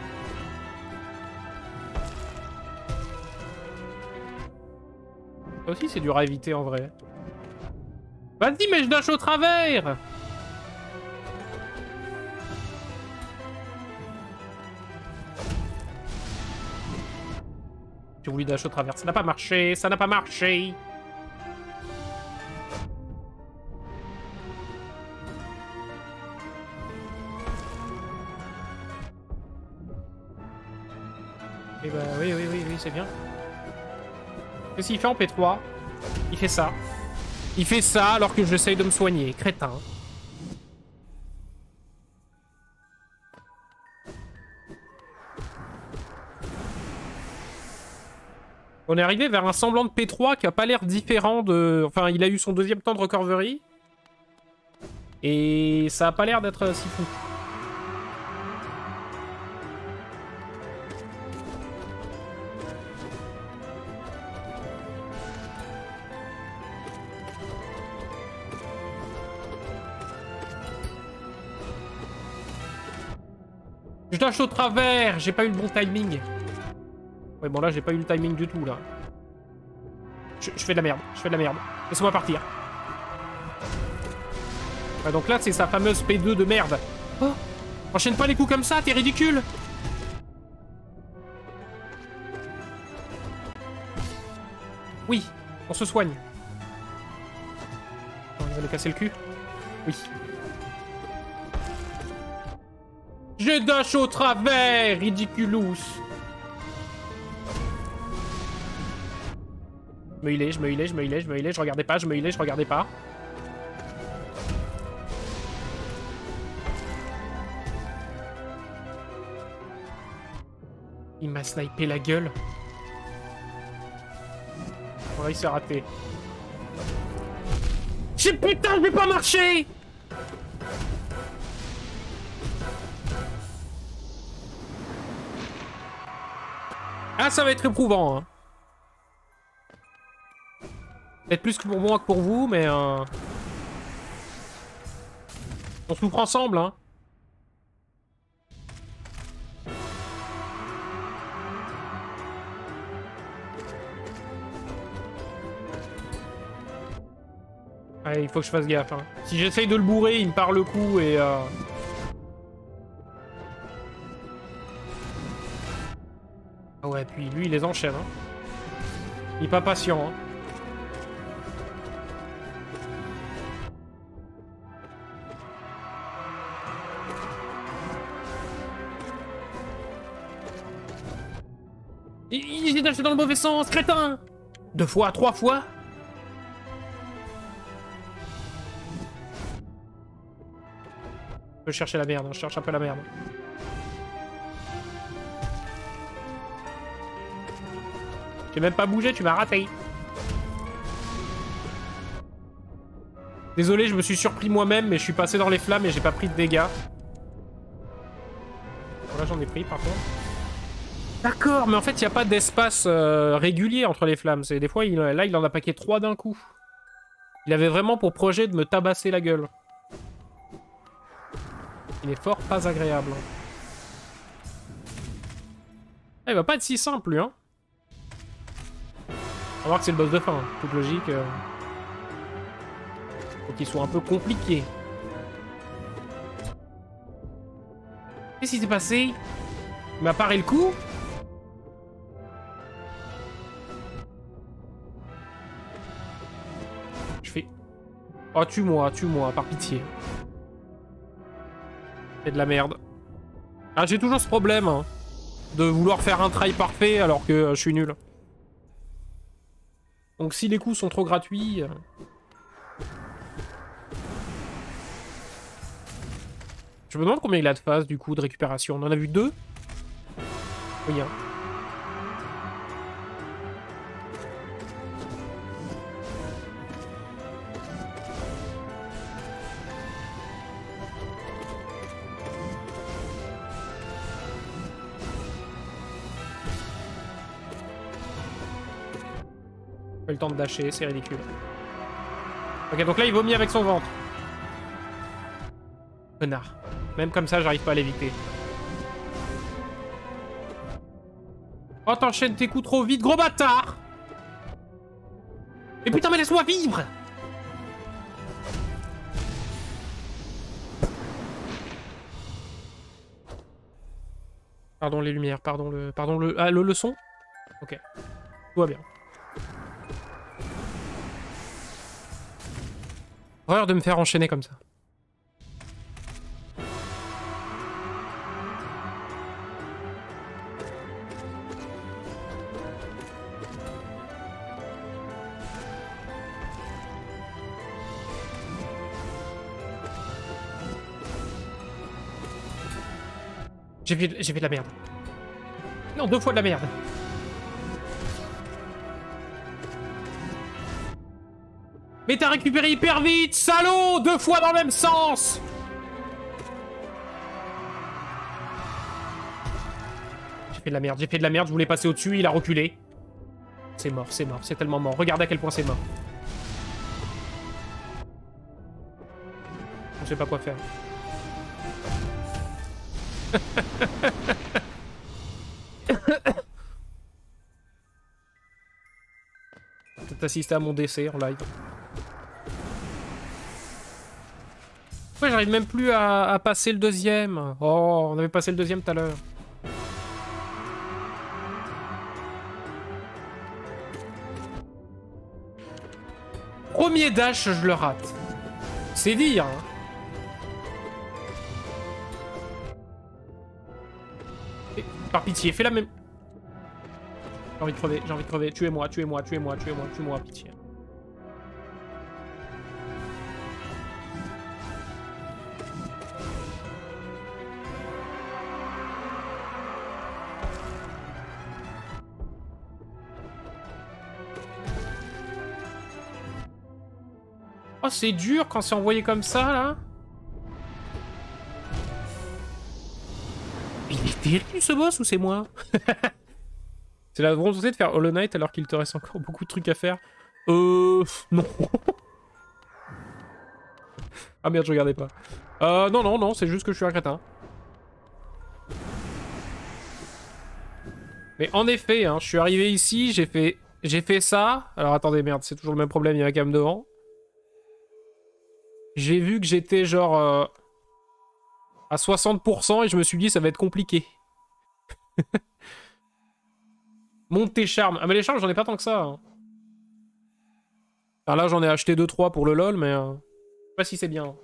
Speaker 1: Ça aussi, c'est dur à éviter en vrai. Vas-y, mais je dash au travers. J'ai voulu dash au travers, ça n'a pas marché, ça n'a pas marché. Eh bah oui, oui, oui, oui, c'est bien. Qu'est-ce qu'il fait en P3? Il fait ça. Il fait ça alors que j'essaye de me soigner, crétin. On est arrivé vers un semblant de P3 qui a pas l'air différent de... Enfin, il a eu son 2e temps de recovery. Et ça a pas l'air d'être si fou. Je dash au travers, j'ai pas eu le bon timing. Ouais, bon là, j'ai pas eu le timing du tout, là. Je fais de la merde, je fais de la merde. Laisse-moi partir. Ouais, donc là, c'est sa fameuse P2 de merde. Oh, enchaîne pas les coups comme ça, t'es ridicule. Oui, on se soigne. Oh, il va nous casser le cul. Oui. Je dash au travers, ridiculous. Je me healais, je me healais, je me healais, je me healais, je regardais pas, je me healais, je regardais pas. Il m'a snipé la gueule. On va, il s'est raté. Putain, je vais pas marcher. Ah, ça va être éprouvant, hein. Peut-être plus que pour moi que pour vous, mais... On souffre ensemble, hein. Allez, il faut que je fasse gaffe. Hein. Si j'essaye de le bourrer, il me part le coup et... Ah ouais, puis lui, il les enchaîne. Hein. Il est pas patient. Hein. Il est acheté dans le mauvais sens, crétin! 2 fois, 3 fois? Je peux chercher la merde, hein. Je cherche un peu la merde. J'ai même pas bougé, tu m'as raté. Désolé, je me suis surpris moi-même, mais je suis passé dans les flammes et j'ai pas pris de dégâts. Bon, là, j'en ai pris, par contre. D'accord, mais en fait, il n'y a pas d'espace régulier entre les flammes. Des fois, là, il en a paqué 3 d'un coup. Il avait vraiment pour projet de me tabasser la gueule. Il est fort pas agréable. Ah, il va pas être si simple, lui, hein. On va voir que c'est le boss de fin, hein. Toute logique. Faut qu'il soit un peu compliqué. Qu'est-ce qui s'est passé? Il m'a paré le coup? Je fais... Oh, tue-moi, par pitié. C'est de la merde. Ah, j'ai toujours ce problème, hein, de vouloir faire un try parfait alors que je suis nul. Donc si les coups sont trop gratuits... Je me demande combien il a de phases, du coup, de récupération. On en a vu 2? Oui, hein. Pas le temps de dasher, c'est ridicule. Ok, donc là, il vomit avec son ventre. Connard. Même comme ça, j'arrive pas à l'éviter. Oh, t'enchaînes tes coups trop vite, gros bâtard! Mais putain, mais laisse-moi vivre! Pardon les lumières, pardon le... Ah, le son? Ok. Tout va bien. Horreur de me faire enchaîner comme ça. J'ai fait de la merde. Non, 2 fois de la merde. Mais t'as récupéré hyper vite, salaud! 2 fois dans le même sens! J'ai fait de la merde, je voulais passer au-dessus, il a reculé. C'est mort, c'est tellement mort. Regarde à quel point c'est mort. Je sais pas quoi faire. Peut-être assister à mon décès en live. Pourquoi j'arrive même plus à passer le deuxième? Oh, on avait passé le deuxième tout à l'heure. Premier dash, je le rate. C'est dire, hein. Et, par pitié, fais la même... J'ai envie de crever. Tuez-moi, pitié. Oh, c'est dur quand c'est envoyé comme ça, là. Il est terrible, ce boss, ou c'est moi? C'est la volonté de faire Hollow Knight alors qu'il te reste encore beaucoup de trucs à faire. Non. Ah merde, je regardais pas. Non, c'est juste que je suis un crétin. Mais en effet, hein, je suis arrivé ici, j'ai fait ça. Alors attendez, merde, c'est toujours le même problème, il y a la cam devant. J'ai vu que j'étais genre à 60% et je me suis dit ça va être compliqué. Monte tes charmes. Ah mais les charmes j'en ai pas tant que ça. Hein. Alors là j'en ai acheté 2-3 pour le lol mais... je sais pas si c'est bien.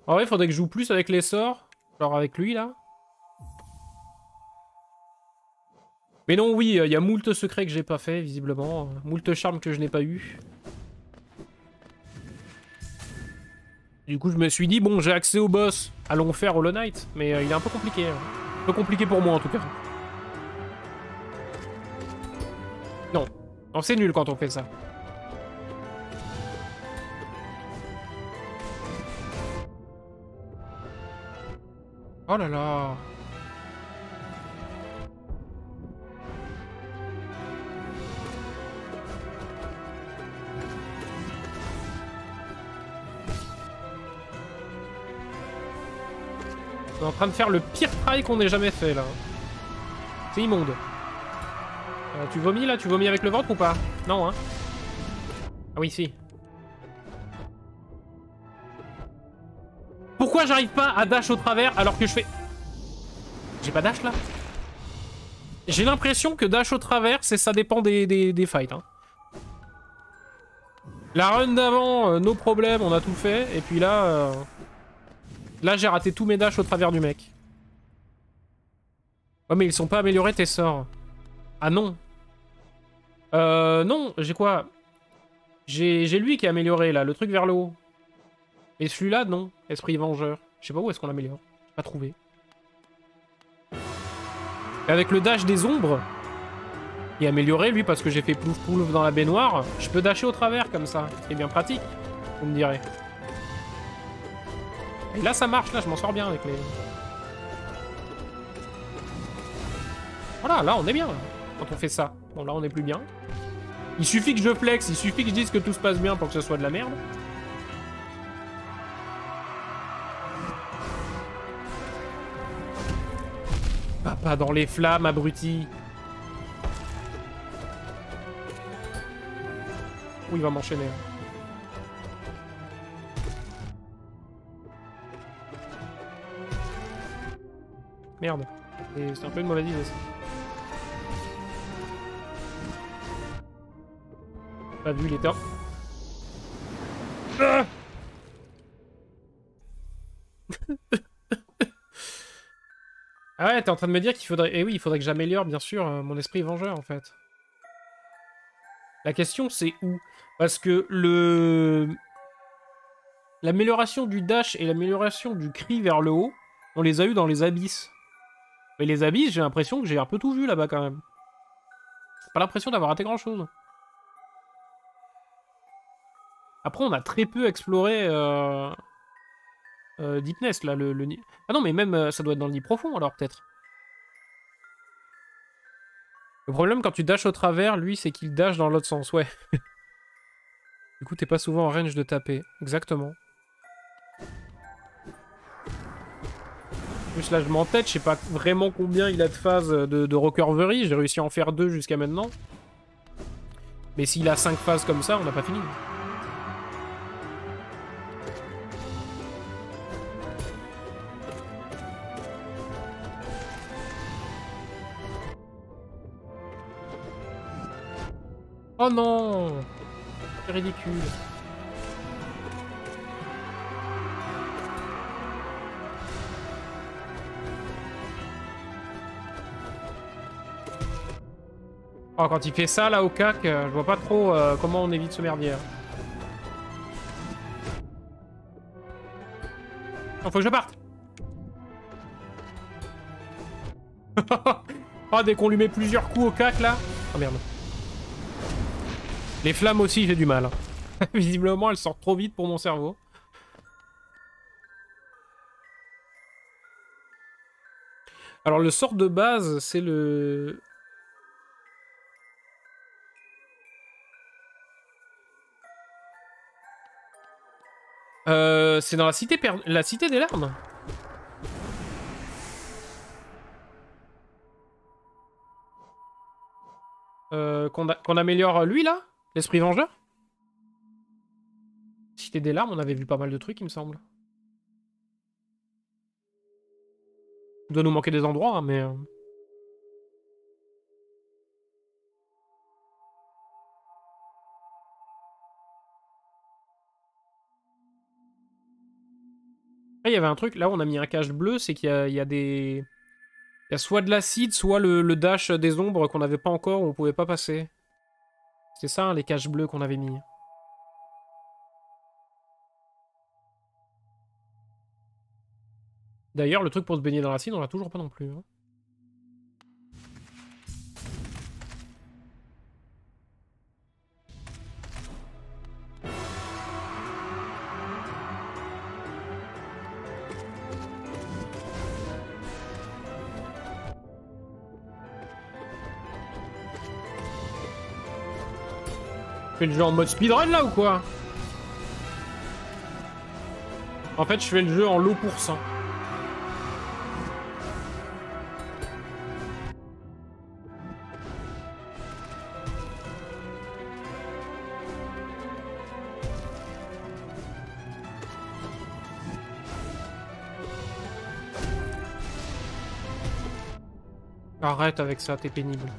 Speaker 1: En vrai il faudrait que je joue plus avec les sorts. Genre avec lui là. Mais non oui, il y a moult secrets que j'ai pas fait visiblement. Moult charmes que je n'ai pas eu. Du coup je me suis dit bon j'ai accès au boss. Allons faire Hollow Knight. Mais il est un peu compliqué. Hein. Un peu compliqué pour moi en tout cas. Non. Non c'est nul quand on fait ça. Oh là là. On est en train de faire le pire try qu'on ait jamais fait là. C'est immonde. Tu vomis là? Tu vomis avec le ventre ou pas? Non hein? Ah oui si. Pourquoi j'arrive pas à dash au travers alors que je fais... J'ai pas dash là? J'ai l'impression que dash au travers, ça dépend des fights. Hein. La run d'avant, nos problèmes, on a tout fait. Et puis là... Là j'ai raté tous mes dashs au travers du mec. Ouais mais ils sont pas améliorés tes sorts. Ah non. Non, j'ai quoi? J'ai lui qui est amélioré là, le truc vers le haut. Et celui-là, non. Esprit vengeur. Je sais pas où est-ce qu'on l'améliore. J'ai pas trouvé. Et avec le dash des ombres, il est amélioré lui parce que j'ai fait plouf plouf dans la baignoire. Je peux dasher au travers comme ça. C'est bien pratique, vous me direz. Et là ça marche, là je m'en sors bien avec les... Voilà, là on est bien là, quand on fait ça. Bon là on est plus bien. Il suffit que je flex, il suffit que je dise que tout se passe bien pour que ce soit de la merde. Pas dans les flammes, abruti. Où il va m'enchaîner. Merde. C'est un peu une mauvaise idée ça. Pas vu, il était... Ah ah ouais, t'es en train de me dire qu'il faudrait... Eh oui, il faudrait que j'améliore, bien sûr, mon esprit vengeur, en fait. La question, c'est où? Parce que l'amélioration du dash et l'amélioration du cri vers le haut, on les a eu dans les abysses. Mais les abysses, j'ai l'impression que j'ai un peu tout vu là-bas, quand même. Pas l'impression d'avoir raté grand-chose. Après, on a très peu exploré... Deepness, là, le nid. Ah non, mais même, ça doit être dans le nid profond, alors, peut-être. Le problème, quand tu dashes au travers, lui, c'est qu'il dash dans l'autre sens, ouais. Du coup, t'es pas souvent en range de taper. Exactement. En plus, là, je m'entête, je sais pas vraiment combien il a de phases de recovery. J'ai réussi à en faire 2 jusqu'à maintenant. Mais s'il a 5 phases comme ça, on n'a pas fini. Oh non! C'est ridicule. Oh, quand il fait ça, là, au cac, je vois pas trop comment on évite ce merdier. Non, faut que je parte! Oh, dès qu'on lui met plusieurs coups au cac, là... Oh, merde. Les flammes aussi, j'ai du mal. Hein. Visiblement, elles sortent trop vite pour mon cerveau. Alors, le sort de base, c'est le... c'est dans la cité, la cité des larmes. Qu'on améliore lui, là? L'esprit vengeur? Cité des larmes, on avait vu pas mal de trucs, il me semble. Il doit nous manquer des endroits, hein, mais... Après, il y avait un truc, là où on a mis un cache bleu, c'est qu'il y a des... Il y a soit de l'acide, soit le dash des ombres qu'on n'avait pas encore, où on pouvait pas passer. C'est ça, hein, les caches bleues qu'on avait mis. D'ailleurs, le truc pour se baigner dans l'acide, on l'a toujours pas non plus. Hein. Je fais le jeu en mode speedrun là ou quoi? En fait, je fais le jeu en low pourcent. Arrête avec ça, t'es pénible.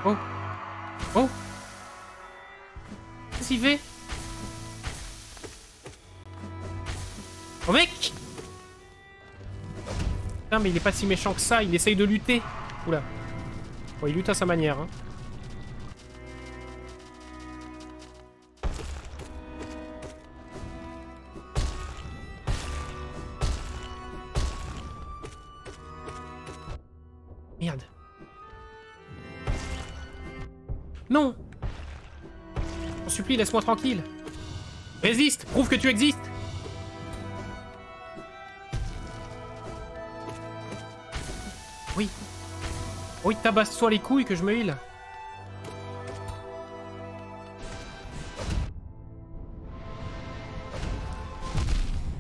Speaker 1: Oh. Oh. Qu'est-ce qu'il fait? Oh mec! Putain, mais il est pas si méchant que ça, il essaye de lutter. Oula. Bon, il lutte à sa manière. Hein. Merde. Non! J'en supplie, laisse-moi tranquille. Résiste! Prouve que tu existes! Oui. Oui, tabasse-toi les couilles que je me heal.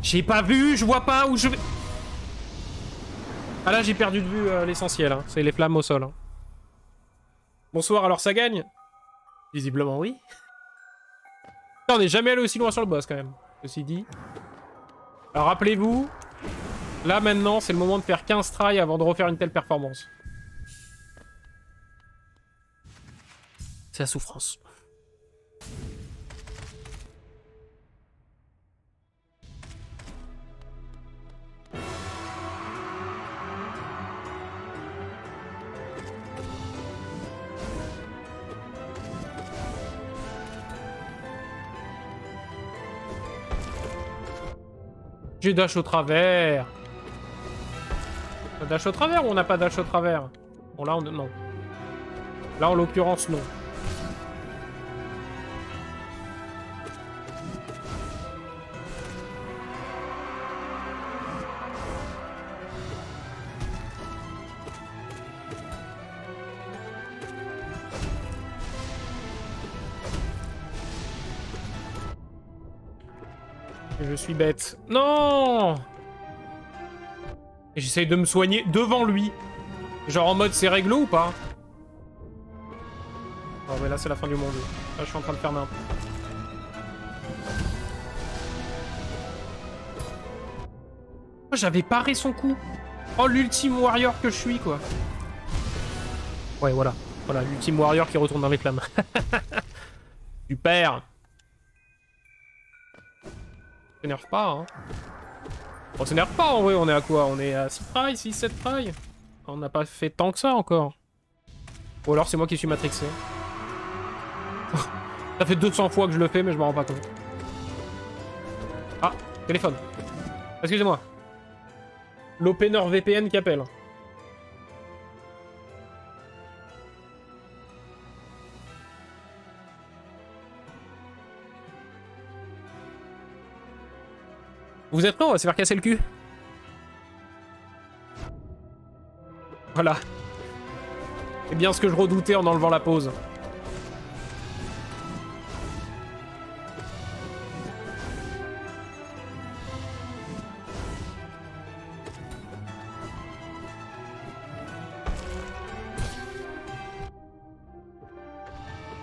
Speaker 1: J'ai pas vu, je vois pas où je vais... Ah là, j'ai perdu de vue l'essentiel. Hein. C'est les flammes au sol. Hein. Bonsoir, alors ça gagne? Visiblement, oui. Putain, on n'est jamais allé aussi loin sur le boss, quand même. Ceci dit. Alors, rappelez-vous, là, maintenant, c'est le moment de faire 15 tries avant de refaire une telle performance. C'est la souffrance. J'ai dash au travers. On a dash au travers ou on n'a pas dash au travers? Bon, là, non. Là, en l'occurrence, non. Je suis bête. Non! Et j'essaye de me soigner devant lui. Genre en mode c'est réglo ou pas? Oh mais là c'est la fin du monde. Là je suis en train de faire n'importe. Oh, j'avais paré son coup. Oh l'ultime warrior que je suis quoi. Ouais voilà. Voilà l'ultime warrior qui retourne dans les flammes. Super. On s'énerve pas hein. On s'énerve pas en vrai, on est à quoi? On est à 6 tries, 6-7 tries. On n'a pas fait tant que ça encore. Ou alors c'est moi qui suis matrixé. Ça fait 200 fois que je le fais mais je m'en rends pas compte. Ah, téléphone. Excusez-moi. L'opener VPN qui appelle. Vous êtes prêts? On va se faire casser le cul. Voilà. C'est bien ce que je redoutais en enlevant la pause.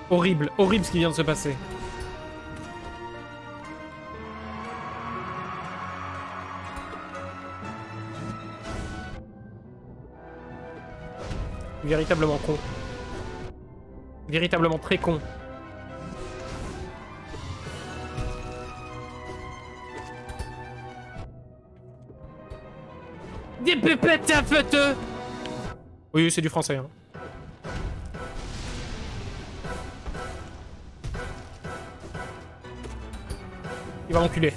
Speaker 1: Horrible, horrible ce qui vient de se passer. Véritablement con. Véritablement très con. Des pépettes à feu. Oui, c'est du français. Hein. Il va m'enculer.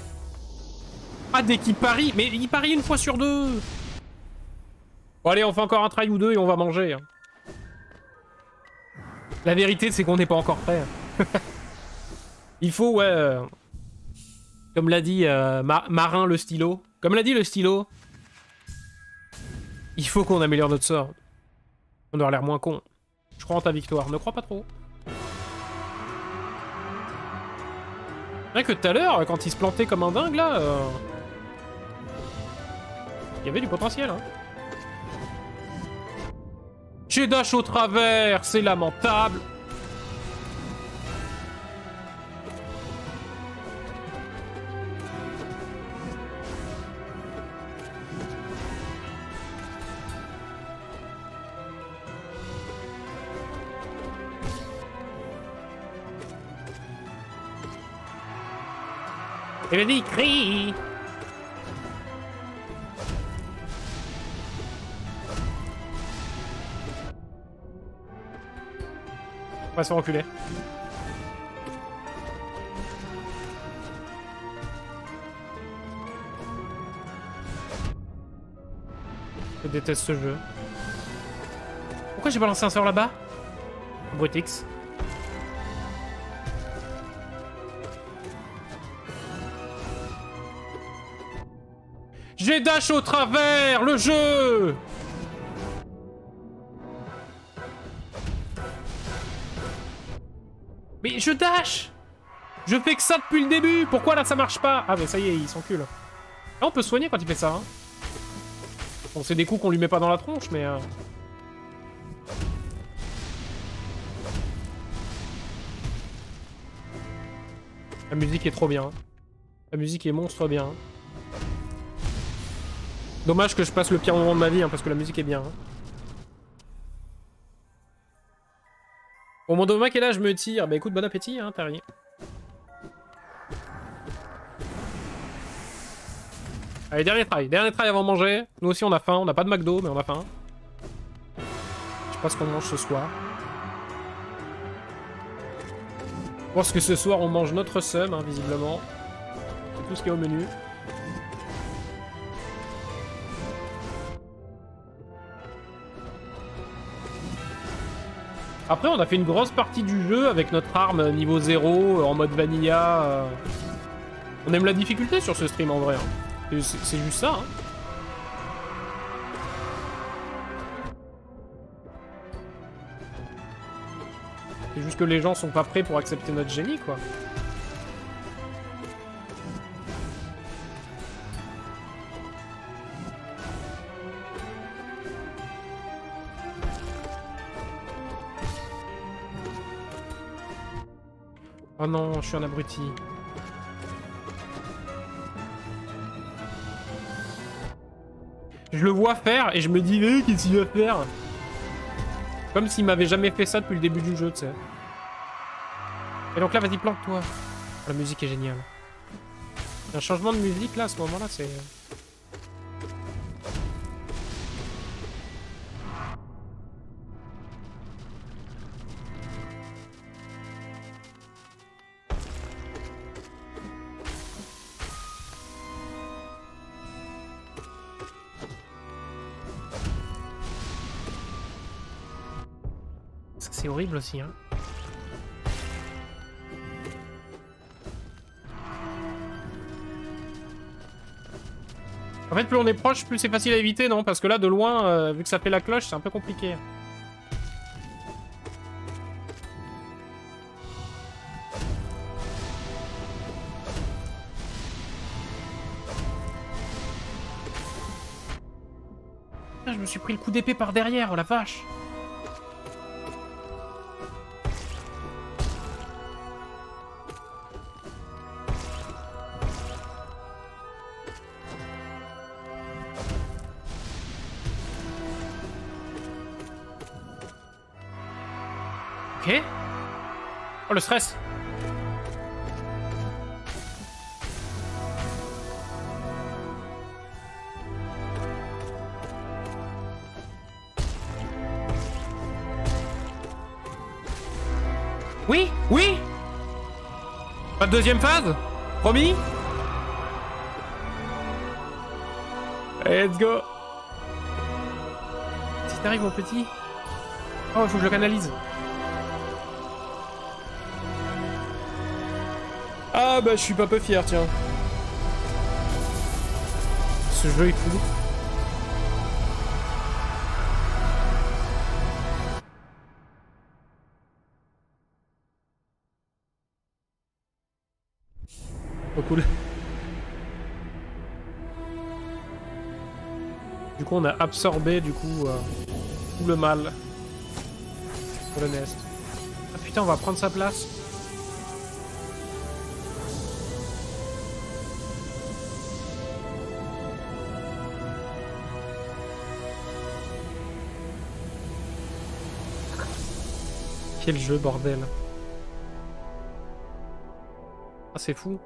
Speaker 1: Ah, dès qu'il parie. Mais il parie une fois sur deux. Bon, allez, on fait encore un try ou deux et on va manger. Hein. La vérité, c'est qu'on n'est pas encore prêt. Il faut, ouais... comme l'a dit Marin le stylo. Comme l'a dit le stylo. Il faut qu'on améliore notre sort. On aura l'air moins con. Je crois en ta victoire. Ne crois pas trop. Rien que tout à l'heure, quand il se plantait comme un dingue, là... il y avait du potentiel, hein. J'ai dash au travers, c'est lamentable. Et vas-y, crie. On va se faire reculer. Je déteste ce jeu. Pourquoi j'ai balancé un sort là-bas? Brutix. J'ai dash au travers, le jeu! Mais je dash! Je fais que ça depuis le début! Pourquoi là ça marche pas? Ah mais ça y est, il s'encule. Là on peut soigner quand il fait ça. Hein. Bon, c'est des coups qu'on lui met pas dans la tronche, mais... La musique est trop bien. La musique est monstre bien. Dommage que je passe le pire moment de ma vie, hein, parce que la musique est bien. Hein. Au moment de quel âge je me tire? Bah écoute, bon appétit, hein, Tari. Allez, dernier try avant de manger. Nous aussi on a faim, on n'a pas de McDo, mais on a faim. Je sais pas ce qu'on mange ce soir. Je pense que ce soir on mange notre somme, hein, visiblement. C'est tout ce qui est au menu. Après, on a fait une grosse partie du jeu avec notre arme niveau 0, en mode vanilla. On aime la difficulté sur ce stream en vrai. Hein. C'est juste ça. Hein. C'est juste que les gens sont pas prêts pour accepter notre génie, quoi. Oh non, je suis un abruti. Je le vois faire et je me dis, qu'est-ce qu'il va faire? Comme s'il m'avait jamais fait ça depuis le début du jeu, tu sais. Et donc là, vas-y, plante-toi. La musique est géniale. Il y a un changement de musique là, à ce moment-là, c'est... C'est horrible aussi, hein. En fait, plus on est proche, plus c'est facile à éviter, non? Parce que là, de loin, vu que ça fait la cloche, c'est un peu compliqué. Putain, je me suis pris le coup d'épée par derrière, oh la vache! Ok. Oh, le stress. Oui, oui. Pas de deuxième phase? Promis? Let's go. Si t'arrives, mon petit. Oh, il faut que je le canalise. Ah bah je suis pas peu fier, tiens. Ce jeu est fou. Oh cool. Du coup on a absorbé du coup tout le mal pour le nest. Ah putain on va prendre sa place. Quel jeu, bordel. Ah, c'est fou.